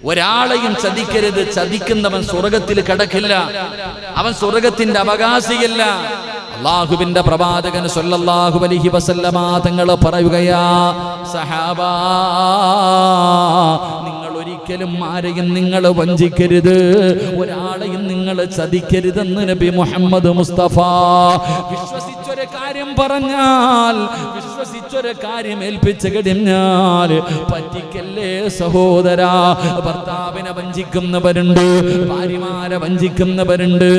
ഒരാളെയും ചതിക്കരുത്. ചതിക്കുന്നവൻ സ്വർഗത്തിൽ കടക്കില്ല, അവൻ സ്വർഗത്തിന്റെ അവകാശിയല്ല. അല്ലാഹുവിന്റെ പ്രവാചകൻ സ്വല്ലല്ലാഹു അലൈഹി വസല്ലമ തങ്ങൾ പറയുകയാ, സഹാബാ, നിങ്ങൾ ഒരിക്കലും ആരെയും നിങ്ങൾ വഞ്ചിക്കരുത്, ഒരാളെയും നിങ്ങൾ ചതിക്കരുതെന്ന് നബി മുഹമ്മദ് മുസ്തഫ. വിശ്വസിച്ചൊരു കാര്യം പറഞ്ഞാൽ, വിശ്വസിച്ചൊരു കാര്യം ഏൽപ്പിച്ചു കഴിഞ്ഞാൽ പറ്റിക്കല്ലേ സഹോദരാ. ഭർത്താവിനെ വഞ്ചിക്കുന്നവരുണ്ട്, ഭാര്യമാരെ വഞ്ചിക്കുന്നവരുണ്ട്.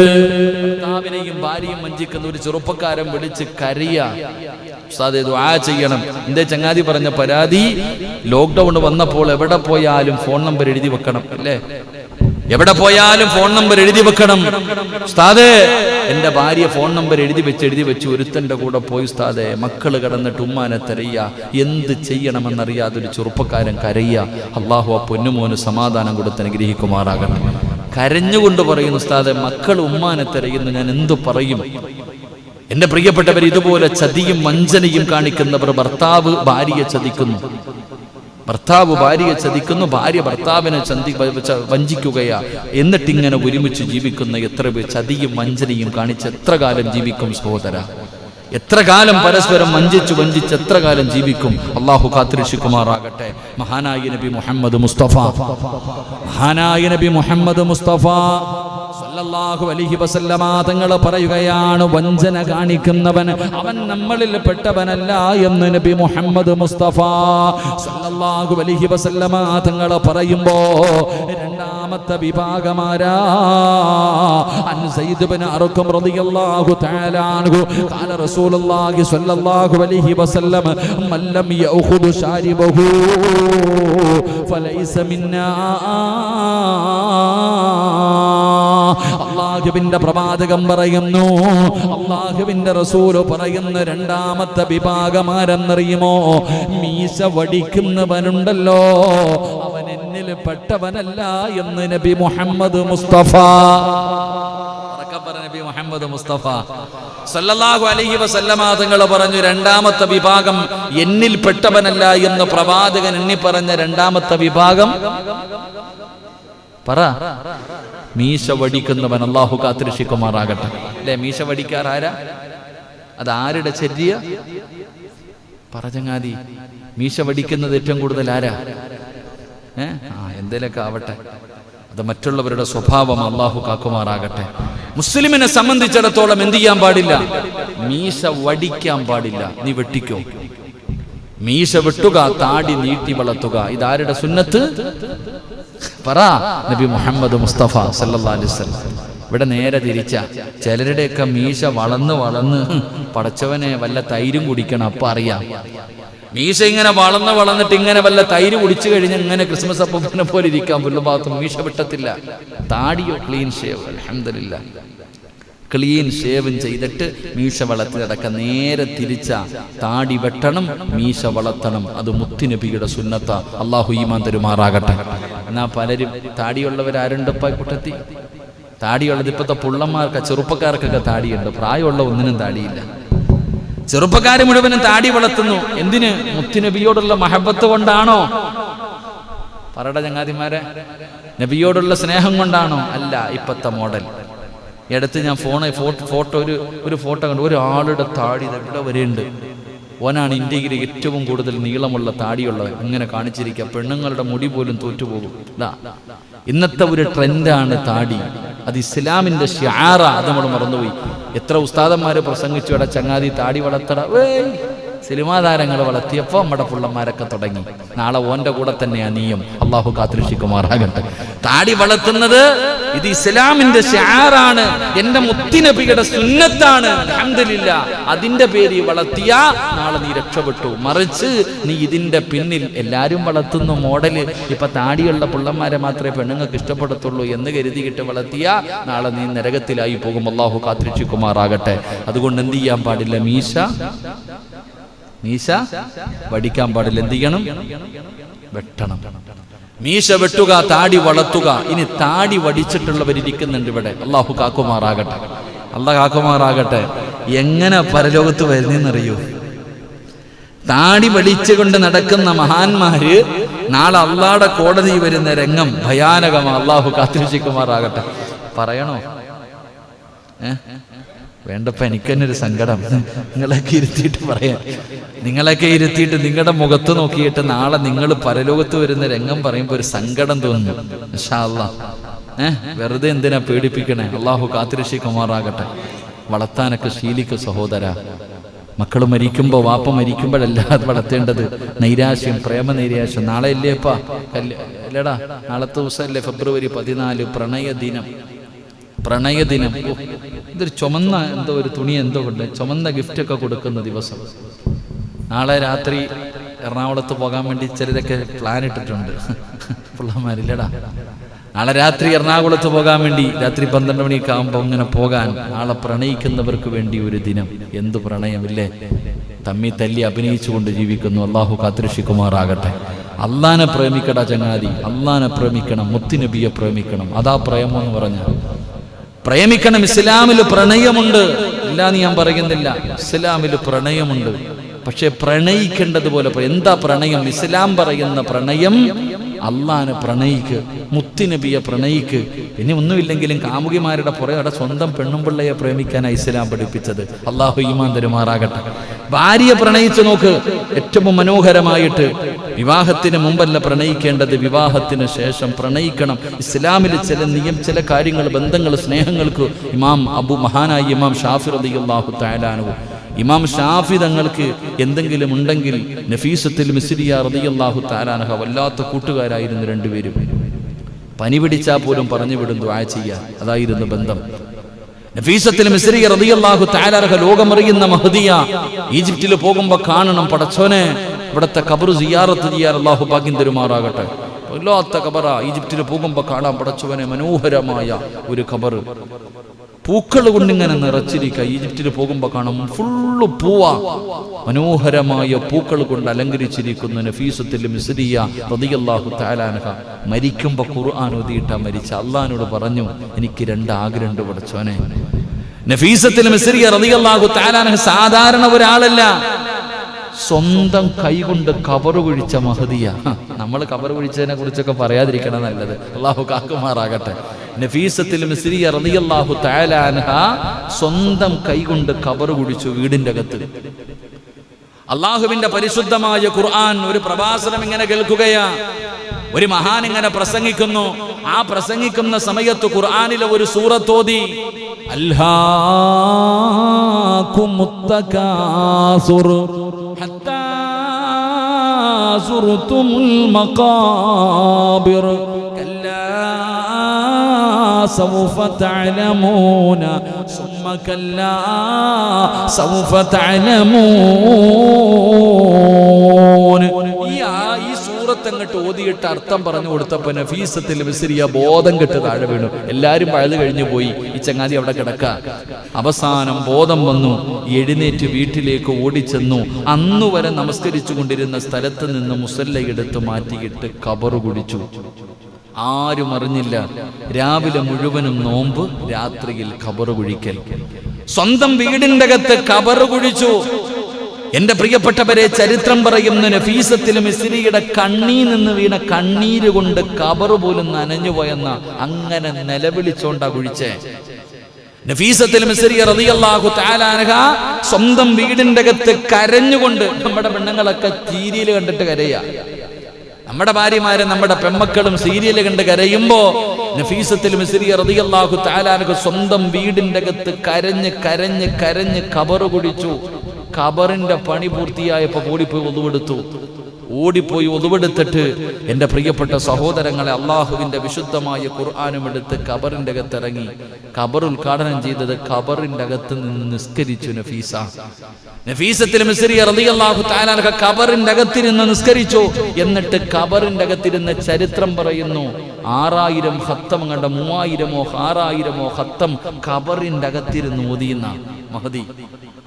ഭർത്താവിനെയും ഭാര്യയും വഞ്ചിക്കുന്ന ഒരു ചെറുപ്പക്കാരൻ വിളിച്ച് കരയ, ഉസ്താദേ ദുആ ചെയ്യണം. എന്റെ ചങ്ങാതി പറഞ്ഞ പരാതി, ലോക്ക്ഡൌൺ വന്നപ്പോൾ എവിടെ പോയാലും ഫോൺ നമ്പർ എഴുതി വെക്കണം, അല്ലേ? എവിടെ പോയാലും ഫോൺ നമ്പർ എഴുതി വെക്കണം. ഉസ്താദേ, എന്റെ ഭാര്യ ഫോൺ നമ്പർ എഴുതി വെച്ച് ഒരുത്തന്റെ കൂടെ പോയി ഉസ്താദേ, മക്കള് കിടന്നിട്ട് ഉമ്മാനെ തെരയ്യ, എന്ത് ചെയ്യണമെന്നറിയാതെ ഒരു ചെറുപ്പക്കാരൻ കരയ്യ. അള്ളാഹു ആ പൊന്നുമോന് സമാധാനം കൊടുത്ത് അനുഗ്രഹിക്കുമാറാകട്ടെ. കരഞ്ഞുകൊണ്ട് പറയുന്നു, ഉസ്താദേ, മക്കൾ ഉമ്മാനെ തെരയുന്നു, ഞാൻ എന്തു പറയും? എന്റെ പ്രിയപ്പെട്ടവർ, ഇതുപോലെ ചതിയും വഞ്ചനയും കാണിക്കുന്നവർ ഭർത്താവ് ഭാര്യയെ ചതിക്കുന്നു, ഭർത്താവ് ഭാര്യയെ ചതിക്കുന്നു, ഭാര്യ ഭർത്താവിനെ വഞ്ചിക്കുകയാ. എന്നിട്ടിങ്ങനെ ഒരുമിച്ച് ജീവിക്കുന്ന എത്ര പേർ ചതിയും വഞ്ചനയും കാണിച്ച് എത്ര കാലം ജീവിക്കും സഹോദര? എത്ര കാലം പരസ്പരം വഞ്ചിച്ച് എത്ര കാലം ജീവിക്കും? അള്ളാഹു കാത്തിരക്ഷിക്കുമാറാകട്ടെ. മഹാനായ നബി മുഹമ്മദ് മുസ്തഫ, മഹാനായ നബി മുഹമ്മദ് മുസ്തഫ സല്ലല്ലാഹു അലൈഹി വസല്ലമ തങ്ങൾ പറയുകയാണ്, വഞ്ചന കാണിക്കുന്നവൻ അവൻ നമ്മളിൽ പെട്ടവനല്ല എന്ന് നബി മുഹമ്മദ് മുസ്തഫ സല്ലല്ലാഹു അലൈഹി വസല്ലമ തങ്ങൾ പറയുമ്പോ രണ്ടാമത്തെ വിഭാഗമാരാ? അൻ സയ്യിദ് ഇബ്നു അർഖം റളിയല്ലാഹു തആല അൻഹു ഖാല റസൂലുള്ളാഹി സ്വല്ലല്ലാഹു അലൈഹി വസല്ലം മൻ ലം യഅഖുദു ശാരിബഹു ഫലൈസ മിന്നാ. അല്ലാഹുവിന്റെ പ്രവാചകം പറയുന്നു, അല്ലാഹുവിന്റെ റസൂല് പറയുന്ന രണ്ടാമത്തെ വിഭാഗമാരെന്നറിയുമോ? മീശ വടിക്കുന്നവനുണ്ടല്ലോ, അവൻ എന്നിൽ പെട്ടവനല്ല എന്ന് നബി മുഹമ്മദ് മുസ്തഫ. നബി മുഹമ്മദ് മുസ്തഫ സല്ലല്ലാഹു അലൈഹി വസല്ലമ തങ്ങൾ പറഞ്ഞു, രണ്ടാമത്തെ വിഭാഗം എന്നിൽ പെട്ടവനല്ല എന്ന് പ്രവാചകൻ എണ്ണി പറഞ്ഞ രണ്ടാമത്തെ വിഭാഗം പറ, മീശ വടിക്കുന്നവൻ. അല്ലാഹു കാത്തിരക്ഷിക്കുമാറാകട്ടെ. അല്ലെ, മീശ വടിക്കാറാരാ? അത് ആരുടെ ചര്യ? പറചങ്ങാതി, മീശ വടിക്കുന്നത് ഏറ്റവും കൂടുതൽ ആരാ? എന്തേലൊക്കെ ആവട്ടെ, അത് മറ്റുള്ളവരുടെ സ്വഭാവം. അല്ലാഹു കാക്കുമാറാകട്ടെ. മുസ്ലിമിനെ സംബന്ധിച്ചിടത്തോളം എന്ത് ചെയ്യാൻ പാടില്ല? മീശ വടിക്കാൻ പാടില്ല. നീ വെട്ടിക്കോ, മീശ വെട്ടുക, താടി നീട്ടി വളർത്തുക. ഇതാരുടെ സുന്നത്ത്? പറ, നബി മുഹമ്മദ് മുസ്തഫ സല്ലല്ലാഹു അലൈഹി വസല്ലം. ഇവിടെ നേരെ തിരിച്ച, ചിലരുടെയൊക്കെ മീശ വളർന്ന് പടച്ചവനെ വല്ല തൈരും കുടിക്കണം, അപ്പൊ അറിയാം. മീശ ഇങ്ങനെ വളർന്നിട്ട് ഇങ്ങനെ വല്ല തൈര് കുടിച്ചു കഴിഞ്ഞ് ഇങ്ങനെ ക്രിസ്മസ് അപ്പൂപ്പനെ പോലെ ഇരിക്കാൻ പുല്ലും ഭാഗത്തും മീശ വെട്ടത്തില്ല. താടിയോ ക്ലീൻ ഷേവ്, അൽഹംദുലില്ലാ, ക്ലീൻ ഷേവും ചെയ്തിട്ട് മീശ വളർത്തി നടക്കാൻ. നേരെ തിരിച്ച, താടി വെട്ടണം, മീശ വളർത്തണം. അത് മുത്തുനബിയുടെ സുന്നത്ത. അല്ലാഹു ഈമാൻ തരുമാറാകട്ടെ. എന്നാ പലരും താടിയുള്ളവരാരുണ്ടപ്പ കൂട്ടത്തി? താടിയുള്ളത് ഇപ്പോഴത്തെ പുള്ളന്മാർക്ക്, ചെറുപ്പക്കാർക്കൊക്കെ താടിയുണ്ട്, പ്രായമുള്ള ഒന്നിനും താടിയില്ല. ചെറുപ്പക്കാർ മുഴുവനും താടി വളർത്തുന്നു. എന്തിന്? മുത്തുനബിയോടുള്ള മഹബത്ത് കൊണ്ടാണോ? പറയുടെ ചങ്ങാതിമാരെ, നബിയോടുള്ള സ്നേഹം കൊണ്ടാണോ? അല്ല. ഇപ്പത്തെ മോഡൽ. അടുത്ത് ഞാൻ ഫോട്ടോ ഒരു ഫോട്ടോ കണ്ടു. ഒരാളുടെ താടി ഇവിടെ വരെയുണ്ട്. ഓനാണ് ഇന്ത്യയിൽ ഏറ്റവും കൂടുതൽ നീളമുള്ള താടിയുള്ളവൻ. അങ്ങനെ കാണിച്ചിരിക്കുക. പെണ്ണുങ്ങളുടെ മുടി പോലും തോറ്റുപോകും. ഇന്നത്തെ ഒരു ട്രെൻഡാണ് താടി. അത് ഇസ്ലാമിന്റെ ഷിആറ. അത് നമ്മൾ മറന്നുപോയി. എത്ര ഉസ്താദന്മാര് പ്രസംഗിച്ചു, എടാ ചങ്ങാതി താടി വളർത്തട. സിനിമാ താരങ്ങൾ വളർത്തിയപ്പോൾ നമ്മുടെ പുള്ളന്മാരൊക്കെ തുടങ്ങി. നാളെ ഓന്റെ കൂടെ തന്നെയാ നീയും. അള്ളാഹു കാത്തിരക്ഷിക്കുമാറാകട്ടെ. താടി വളർത്തുന്നത് ഇത് ഇസ്ലാമിന്റെ ഷിആറാണ്, എന്റെ മുത്തുനബിയുടെ സുന്നത്താണ്. അൽഹംദുലില്ലാ. അതിന്റെ പേര് വളർത്തിയാ നാളെ നീ രക്ഷപ്പെട്ടു. മറിച്ച് നീ ഇതിന്റെ പിന്നിൽ എല്ലാരും വളർത്തുന്നു മോഡല്, ഇപ്പൊ താടിയുള്ള പുള്ളന്മാരെ മാത്രമേ പെണ്ണുങ്ങൾക്ക് ഇഷ്ടപ്പെടത്തുള്ളൂ എന്ന് കരുതിയിട്ട് വളർത്തിയാ നാളെ നീ നരകത്തിലായി പോകും. അള്ളാഹു കാത്തിരക്ഷിക്കുമാറാകട്ടെ. അതുകൊണ്ട് എന്ത് ചെയ്യാൻ പാടില്ല? മീശ വടിക്കാൻ പാടില്ല. എന്ത് ചെയ്യണം? വെട്ടണം. മീശ വെട്ടുക, താടി വളർത്തുക. ഇനി താടി വടിച്ചിട്ടുള്ളവരിയ്ക്കുന്നുണ്ട് ഇവിടെ. അള്ളാഹു കാക്കുമാറാകട്ടെ. അള്ളാഹ് കാക്കുമാറാകട്ടെ. എങ്ങനെ പരലോകത്ത് വരുന്നറിയൂ? താടി വലിച്ചുകൊണ്ട് നടക്കുന്ന മഹാന്മാര് നാളെ അള്ളാഹുടെ കോടതി വരുന്ന രംഗം ഭയാനകമാ. അള്ളാഹു കാത്തിരക്ഷിക്കുമാറാകട്ടെ. പറയണോ? വേണ്ടപ്പ എനിക്ക് തന്നെ ഒരു സങ്കടം. നിങ്ങളൊക്കെ ഇരുത്തിയിട്ട് പറയാം. നിങ്ങളൊക്കെ ഇരുത്തിയിട്ട് നിങ്ങളുടെ മുഖത്ത് നോക്കിയിട്ട് നാളെ നിങ്ങൾ പരലോകത്ത് വരുന്ന രംഗം പറയുമ്പോൾ ഒരു സങ്കടം തോന്നുന്നു. ഇൻഷാ അല്ലാഹ്. വെറുതെ എന്തിനാ പേടിപ്പിക്കണേ? അള്ളാഹു കാത്തിരക്ഷിക്കുമാറാകട്ടെ. വളർത്താനൊക്കെ ശീലിക്കും സഹോദര. മക്കൾ മരിക്കുമ്പോൾ, വാപ്പ മരിക്കുമ്പോഴല്ല അത് വളർത്തേണ്ടത്. നൈരാശ്യം, പ്രേമനൈരാശ്യം. നാളെ ഇല്ലേപ്പാ അല്ലേടാ? നാളത്തെ ദിവസമല്ലേ ഫെബ്രുവരി 14, പ്രണയദിനം. പ്രണയദിനം. ഇതൊരു ചുമന്ന എന്തോ ഒരു തുണി എന്തോ കൊണ്ട് ചുമന്ന ഗിഫ്റ്റൊക്കെ കൊടുക്കുന്ന ദിവസം. നാളെ രാത്രി എറണാകുളത്ത് പോകാൻ വേണ്ടി ചിലരൊക്കെ പ്ലാൻ ഇട്ടിട്ടുണ്ട് പിള്ളമാരില്ലടാ. നാളെ രാത്രി എറണാകുളത്ത് പോകാൻ വേണ്ടി രാത്രി 12 മണിയൊക്കെ ആകുമ്പോൾ അങ്ങനെ പോകാൻ. നാളെ പ്രണയിക്കുന്നവർക്ക് വേണ്ടി ഒരു ദിനം. എന്തു പ്രണയമില്ലേ? തമ്മി തല്ലി അഭിനയിച്ചുകൊണ്ട് ജീവിക്കുന്നു. അള്ളാഹു കാത്തിരക്ഷിക്കുമാറാകട്ടെ. അള്ളാനെ പ്രേമിക്കടാ ചങ്ങാതി. അള്ളാനെ പ്രേമിക്കണം, മുത്തുനബിയെ പ്രേമിക്കണം. അതാ പ്രേമെന്ന് പറഞ്ഞ പ്രേമിക്കണം. ഇസ്ലാമിൽ പ്രണയമുണ്ട്, ഇല്ലാന്ന് ഞാൻ പറയുന്നില്ല. ഇസ്ലാമിൽ പ്രണയമുണ്ട്. പക്ഷെ പ്രണയിക്കേണ്ടതുപോലെ. എന്താ പ്രണയം? ഇസ്ലാം പറയുന്ന പ്രണയം അള്ളാനെ പ്രണയിക്ക്, മുത്തുനബിയെ പ്രണയിക്ക്. പിന്നെ ഒന്നുമില്ലെങ്കിലും കാമുകിമാരുടെ പുറകെ സ്വന്തം പെണ്ണും പിള്ളയെ പ്രേമിക്കാനാണ് ഇസ്ലാം പഠിപ്പിച്ചത്. അള്ളാഹു ഈമാൻ തരുമാറാകട്ടെ. ഭാര്യയെ പ്രണയിച്ചു നോക്ക്, ഏറ്റവും മനോഹരമായിട്ട്. വിവാഹത്തിന് മുമ്പല്ല പ്രണയിക്കേണ്ടത്, വിവാഹത്തിന് ശേഷം പ്രണയിക്കണം. ഇസ്ലാമിൽ ചില കാര്യങ്ങൾ, ബന്ധങ്ങൾ, സ്നേഹങ്ങൾക്ക് മഹാനായ ഇമാം ഷാഫി റളിയല്ലാഹു തആല അൻഹു, ഇമാം ഷാഫി തങ്ങൾക്ക് എന്തെങ്കിലും ഉണ്ടെങ്കിൽ നഫീസത്തുൽ മിസ്രിയ റളിയല്ലാഹു തആല അൻഹ വല്ലാത്ത കൂട്ടുകാരായിരുന്നു രണ്ടുപേരും. പനി പിടിച്ചാൽ പോലും പറഞ്ഞു വിടും ദുആ ചെയ്യാൻ. അതായിരുന്നു ബന്ധം. നഫീസത്തുൽ മിസ്രിയ റളിയല്ലാഹു തആല അൻഹ ലോകമറിയുന്ന മഹദിയ. ഈജിപ്തിൽ പോകുമ്പോൾ കാണണം, പടച്ചോനെ ഇവിടുത്തെ ഖബർ സിയാറത്ത് ചെയ്യാൻ അല്ലാഹു ഭാഗ്യം തരുമാറാകട്ടെ. വല്ലാത്ത ഖബറ. ഈജിപ്തിൽ പോകുമ്പോൾ കാണാൻ പടച്ചോനെ മനോഹരമായ ഒരു ഖബർ. പൂക്കൾ കൊണ്ടിങ്ങനെ നിറച്ചിരിക്കുക. ഈജിപ്തിൽ പോകുമ്പോൾ കാണും ഫുള്ള് പൂവാ. മനോഹരമായ പൂക്കൾ കൊണ്ട് അലങ്കരിച്ചിരിക്കുന്ന നഫീസത്തുൽ മിസ്രിയ റളിയല്ലാഹു തആല അൻഹ മരിക്കുമ്പോൾ ഖുർആൻ ഓതിയിട്ടാ മരിച്ച. അള്ളാഹിനോട് പറഞ്ഞു, എനിക്ക് 2 ആഗ്രഹമുണ്ട് പടച്ചോനെ. നഫീസത്തുൽ മിസ്രിയ റളിയല്ലാഹു തആല അൻഹ സാധാരണ ഒരാളല്ല. സ്വന്തം കൈകൊണ്ട് കബറ് കുഴിച്ച മഹദിയ. നമ്മൾ കബറ് കുഴിച്ചതിനെ കുറിച്ചൊക്കെ പറയാതിരിക്കണം നല്ലത്. അള്ളാഹു കാക്കുമാറാകട്ടെ. നഫീസത്തുൽ മിസ്രിയ റളിയല്ലാഹു തആല അൻഹ സ്വന്തം കൈകൊണ്ട് കബറ് കുഴിച്ചു വീടിന്റെ അകത്ത്. അള്ളാഹുവിന്റെ പരിശുദ്ധമായ ഖുർആൻ ഒരു പ്രഭാഷണം ഇങ്ങനെ കേൾക്കുകയാ. ഒരു മഹാൻ ഇങ്ങനെ പ്രസംഗിക്കുന്നു. ആ പ്രസംഗിക്കുന്ന സമയത്ത് ഖുർആനിലെ ഒരു സൂറത്ത് ഓതി. അൽഹാകുമുത് തകാസുർ ഹത്താ സുർതുമുൽ മഖാബിർ കല്ലാ സൗഫ തഅലമൂന സുമ്മ കല്ലാ സൗഫ തഅലമൂൻ. ഈ സൂറത്ത് അങ്ങോട്ട് ഓതിയിട്ട് അർത്ഥം പറഞ്ഞു കൊടുത്തപ്പോൾ നഫീസത്തുൽ മിസ്രിയ ബോധം കെട്ട് താഴെ വീണു. എല്ലാവരും പഴുത് കഴിഞ്ഞു പോയി. ഈ ചങ്ങാതി അവിടെ കിടക്ക. അവസാനം ബോധം വന്നു. എഴുന്നേറ്റ് വീട്ടിലേക്ക് ഓടിച്ചെന്നു. അന്നുവരെ നമസ്കരിച്ചു കൊണ്ടിരുന്ന സ്ഥലത്ത് നിന്ന് മുസല്ലയെടുത്ത് മാറ്റിയിട്ട് കബറ് കുടിച്ചു. ആരും അറിഞ്ഞില്ല. രാവിലെ മുഴുവനും നോമ്പ്, രാത്രിയിൽ കബറ് കുഴിക്കൽ. സ്വന്തം വീടിന്റെ അകത്ത് കബറ് കുഴിച്ചു. എന്റെ പ്രിയപ്പെട്ടവരെ, ചരിത്രം പറയുന്ന നഫീസത്തുൽ മിസ്രിയുടെ കണ്ണീർ നിന്ന് വീണ കണ്ണീര് കൊണ്ട് കബറ് പോലും നനഞ്ഞുപോയെന്ന അങ്ങനെ നിലവിളിച്ചോണ്ടാ കുഴിച്ചേ. നഫീസത്തുൽ മിസ്രിയ റളിയല്ലാഹു തആല അൻഹ സ്വന്തം വീടിന്റെ അകത്ത് കരഞ്ഞുകൊണ്ട്, നമ്മുടെ പെണ്ണുങ്ങളൊക്കെ സീരിയൽ കണ്ടിട്ട് കരയാ. നമ്മുടെ ഭാര്യമാരെ, നമ്മുടെ പെമ്മക്കളും സീരിയൽ കണ്ട് കരയുമ്പോ നഫീസത്തുൽ മിസ്രിയ റളിയല്ലാഹു തആല അൻഹ സ്വന്തം വീടിന്റെ അകത്ത് കരഞ്ഞ് കരഞ്ഞ് കരഞ്ഞ് കബറ് കുടിച്ചു. ഖബറിന്റെ പണി പൂർത്തിയായപ്പോൾ ഓടിപ്പോയി ഒതുവെടുത്തിട്ട് എൻ്റെ പ്രിയപ്പെട്ട സഹോദരങ്ങളെ, അള്ളാഹുവിൻ്റെ വിശുദ്ധമായ ഖുർആനും എടുത്ത് ഖബറിൻ്റെ അകത്തിറങ്ങി. ഖബർ ഉദ്ഘാടനം ചെയ്തത് ഖബറിൻ്റെ അകത്ത് നിന്ന് നിസ്കരിച്ചു നഫീസത്തുൽ മിസ്രിയ റളിയല്ലാഹു തആല അൻഹ ഖബറിൻ്റെ അകത്തിരുന്ന് നിസ്കരിച്ചു. എന്നിട്ട് ഖബറിൻ്റെ അകത്തിരുന്ന ചരിത്രം പറയുന്നു 6000 ഖത്തം കണ്ട 3000 6000 ഖത്തം ഖബറിൻ്റെ അകത്തിരുന്ന് ഓതിയുന്ന മഹദി.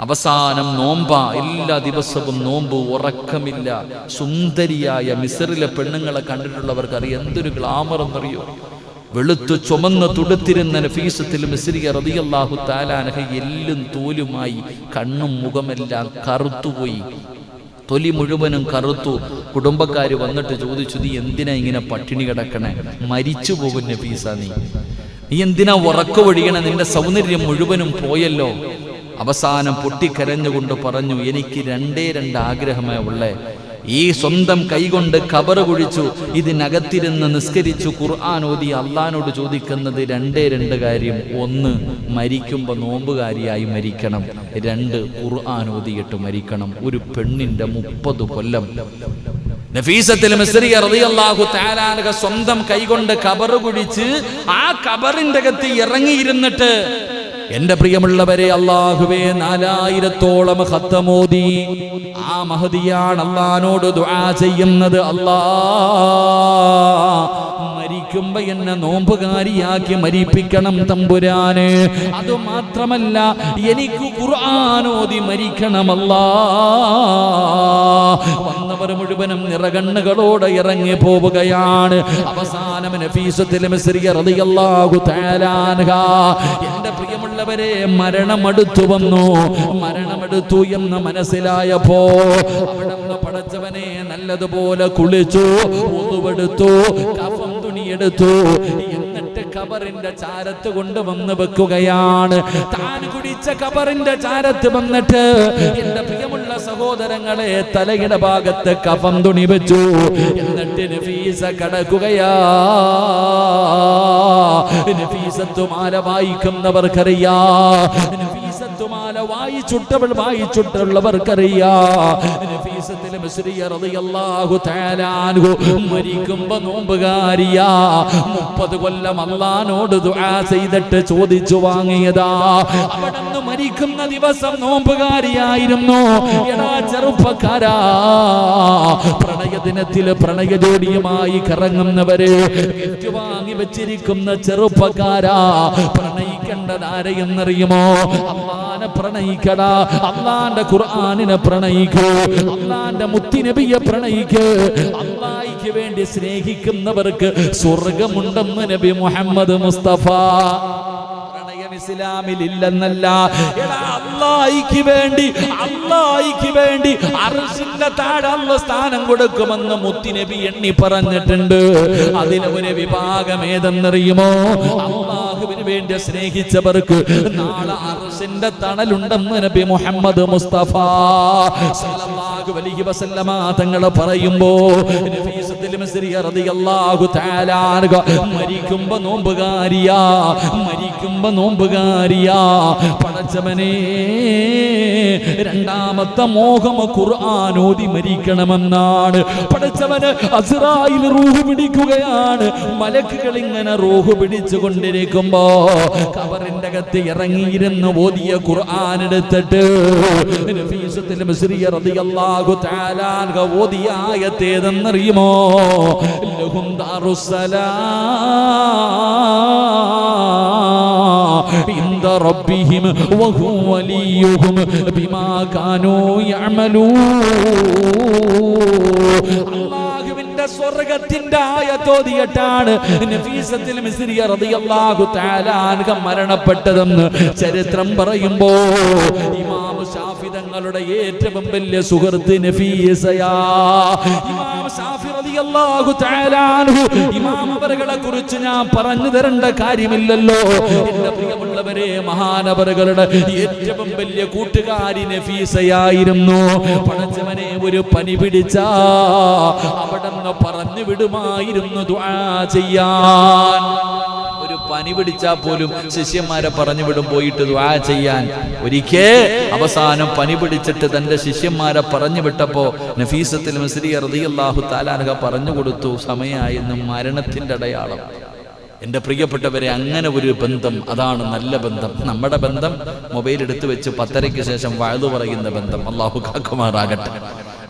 അവസാനം നോമ്പ, എല്ലാ ദിവസവും നോമ്പ്, ഉറക്കമില്ല. സുന്ദരിയായ മിസ്രിലെ പെണ്ണുങ്ങളെ കണ്ടിട്ടുള്ളവർക്ക് അറിയാം എന്തൊരു ഗ്ലാമർ എന്നറിയോ. വെളുത്തു ചുമന്ന് തുടുത്തിരുന്ന നഫീസത്തുൽ മിസ്രിയ റളിയല്ലാഹു തആല അൻഹ എല്ലും തോലുമായി കണ്ണും മുഖമെല്ലാം കറുത്തുപോയി. തൊലി മുഴുവനും കറുത്തു. കുടുംബക്കാർ വന്നിട്ട് ചോദിച്ചു, നീ എന്തിനാ ഇങ്ങനെ പട്ടിണി കിടക്കണേ? മരിച്ചു പോകും നഫീസ, നീ എന്തിനാ ഉറക്കമൊഴിയണ? നിന്റെ സൗന്ദര്യം മുഴുവനും പോയല്ലോ. അവസാനം പൊട്ടിക്കരഞ്ഞുകൊണ്ട് പറഞ്ഞു, എനിക്ക് രണ്ടേ ആഗ്രഹമേ ഉള്ളേ. ഈ സ്വന്തം കൈകൊണ്ട് ഖബറ് കുഴിച്ചു ഇതിനകത്തിരുന്ന് നിസ്കരിച്ചു ഖുർആൻ ഓതി അള്ളാനോട് ചോദിക്കുന്നത് രണ്ടേ കാര്യം. ഒന്ന്, മരിക്കുമ്പോൾ നോമ്പുകാരിയായി മരിക്കണം. 2, ഖുർആൻ ഓതിയിട്ട് മരിക്കണം. ഒരു പെണ്ണിന്റെ 30 കൊല്ലം നഫീസത്തുൽ മിസ്രിയ റളിയല്ലാഹു തആല അൻഹ സ്വന്തം കൈകൊണ്ട് ഖബറ് കുഴിച്ച് ആ ഖബറിന്റെ അകത്ത് ഇറങ്ങിയിരുന്നിട്ട്, എന്റെ പ്രിയമുള്ളവരെ, അല്ലാഹുവേ 4000-ഓളം ഖത്തമോദി ആ മഹദിയാണ് അല്ലാഹുവോട് ദുആ ചെയ്യുന്നത്. മരിക്കുമ്പോ എന്നെ നോമ്പുകാരിയാക്കി മരിപ്പിക്കണം തമ്പുരാനെ. അതുമാത്രമല്ല, എനിക്ക് ഖുർആൻ ഓതി മരിക്കണമല്ലാ. വന്നവർ മുഴുവനും നിറകണ്ണുകളോടെ ഇറങ്ങി പോവുകയാണ്. അവസാനം നഫീസത്തുൽ മിസ്രിയ റളിയല്ലാഹു തആല അൻഹ, എന്റെ പ്രിയമുള്ളവരെ, മരണമെടുത്തു വന്നു. മരണമെടുത്തു എന്ന് മനസ്സിലായപ്പോ അവിടുന്ന് പടച്ചവനെ നല്ലതുപോലെ കുളിച്ചു, ഉളുവെടുത്തു, കഫം തുണിയെടുത്തു, എന്നിട്ട് ഖബറിന്റെ ചാരത്ത് കൊണ്ടുവന്ന് വെക്കുകയാണ്. താൻ കുടിച്ച ഖബറിന്റെ ചാരത്ത് വന്നിട്ട്, എന്റെ പ്രിയമുള്ള സഹോദരങ്ങളെ, തലയുടെ ഭാഗത്ത് കഫം തുണി വെച്ചു. എന്നിട്ട് നഫീസ കടക്കുകയാ. നഫീസത്തുമാല വായിക്കുന്നവർക്കറിയാ, നഫീസത്തുമാല വായിച്ചുള്ളവർക്കറിയാ. നഫീസത്തുൽ മിസ്രിയ റളിയല്ലാഹു തആല അൻഹു മരിക്കുമ്പോ നോമ്പുകാരിയാ. 30 കൊല്ലം അല്ലാഹുവോട് ദുആ ചെയ്തിട്ട് ചോദിച്ചു വാങ്ങിയതാ. അവിടുന്ന് മരിക്കുന്ന ദിവസം നോമ്പുകാരിയായിരുന്നു. എടാ ചെറുപ്പക്കാരാ, പ്രണയദിനത്തില് പ്രണയ ജോഡിയുമായി കറങ്ങുന്നവരെ, ഗിഫ്റ്റ് വാങ്ങി വെച്ചിരിക്കുന്ന ചെറുപ്പക്കാരാ, പ്രണയിക്കേണ്ടത് ആരെയെന്നറിയുമോ? അല്ലാഹനെ പ്രണയിക്കടാ. അല്ലാഹന്റെ ഖുർആനിനെ പ്രണയിക്കൂ. അല്ലാഹന്റെ മുത്തുനബിയെ പ്രണയിക്കൂ. അല്ലാഹ്ക്ക് വേണ്ടി സ്നേഹിക്കുന്നവർക്ക് സ്വർഗമുണ്ടെന്ന് നബി മുഹമ്മദ് മുസ്തഫ. ഇസ്ലാമിൽ ഇല്ലെന്നല്ല, അല്ലാഹ്ക്ക് വേണ്ടി അർശിന്റെ താഴെ അല്ലാഹ് സ്ഥാനം കൊടുക്കുമെന്ന് മുത്തുനബി എണ്ണി പറഞ്ഞിട്ടുണ്ട്. അതിലെ ഒരു വിഭാഗം ഏതെന്നറിയുമോ? അല്ലാഹുവിന് വേണ്ടി സ്നേഹിച്ചവർക്ക് നാളെ അർശിന്റെ തണലുണ്ടെന്ന് നബി മുഹമ്മദ് മുസ്തഫ സല്ലല്ലാഹു അലൈഹി വസല്ലമ തങ്ങൾ പറയുമ്പോ, നഫീസത്തുൽ മിസ്രിയ റളിയല്ലാഹു തആല അൻഹ മരിക്കുമ്പോ നോമ്പുകാരിയാ. പടച്ചവനെ, രണ്ടാമത്തെ മോഹം ഖുർആൻ ഓതി മരിക്കണമെന്നാണ്. പടച്ചവന് അസ്റായിൽ റൂഹ് പിടിക്കുകയാണ്. മലക്കുകൾ ഇങ്ങനെ റൂഹ് പിടിച്ചു കൊണ്ടിരിക്കുമ്പോ ഖബറിന്റെ അകത്ത് ഇറങ്ങിയിരുന്ന് ഓതിയ ഖുർആൻ എടുത്തിട്ട് നഫീസത്തുൽ മിസ്രിയ റളിയല്ലാഹു തആല അൻഹ ഓതിയ ആയത്ത് ഏതെന്നറിയുമോ? ലഹും ദാറുസ്സലാം ഇൻദ റബ്ബിഹിം വഹുവ വലിയുഹും ബിമാ കാനൂ യഅമലൂൻ. അല്ലാഹുവിന്റെ സ്വർഗ്ഗത്തിന്റെ ആയത്തോതിയിട്ടാണ് നഫീസത്തുൽ മിസ്രിയ റളിയല്ലാഹു തആല അൻഹ മരണപ്പെട്ടതെന്ന് ചരിത്രം പറയുമ്പോ, ഇമാം ശാഫി തങ്ങളുടെ ഏറ്റവും വലിയ സുഹൃത്ത് നഫീസയാ. ഇമാം ശാഫി റളിയല്ലാഹു തആല അൻഹു, ഇമാം അവരുടെ കുറിച്ച് ഞാൻ പറഞ്ഞു തരേണ്ട കാര്യമില്ലല്ലോ. എന്റെ പ്രിയമുള്ളവരെ, മഹാനവറുകളുടെ ഏറ്റവും വലിയ കൂട്ടുകാരി നഫീസയായിരുന്നു. പടച്ചവനെ, ഒരു പനി പിടിച്ചാ അവിടെന്ന് പറഞ്ഞു വിടുമായിരുന്നു ദുആ ചെയ്യാൻ. ഒരു പനി പിടിച്ചാൽ പോലും ശിഷ്യന്മാരെ പറഞ്ഞു വിടും പോയിട്ട് ദുആ ചെയ്യാൻ. ഒരിക്കൽ അവസാനം പനി പിടിച്ചിട്ട് തന്റെ ശിഷ്യന്മാരെ പറഞ്ഞു വിട്ടപ്പോ നഫീസത്തുൽ മിസ്രിയ റളിയല്ലാഹു തആല അൻഹ പറഞ്ഞു കൊടുത്തു, സമയമായിരുന്നു, മരണത്തിന്റെ അടയാളം. എൻ്റെ പ്രിയപ്പെട്ടവരെ, അങ്ങനെ ഒരു ബന്ധം, അതാണ് നല്ല ബന്ധം. നമ്മുടെ ബന്ധം മൊബൈൽ എടുത്തു വെച്ച് 10:30 ശേഷം വഅദ് പറയുന്ന ബന്ധം. അല്ലാഹു കാക്കുമാറാകട്ടെ.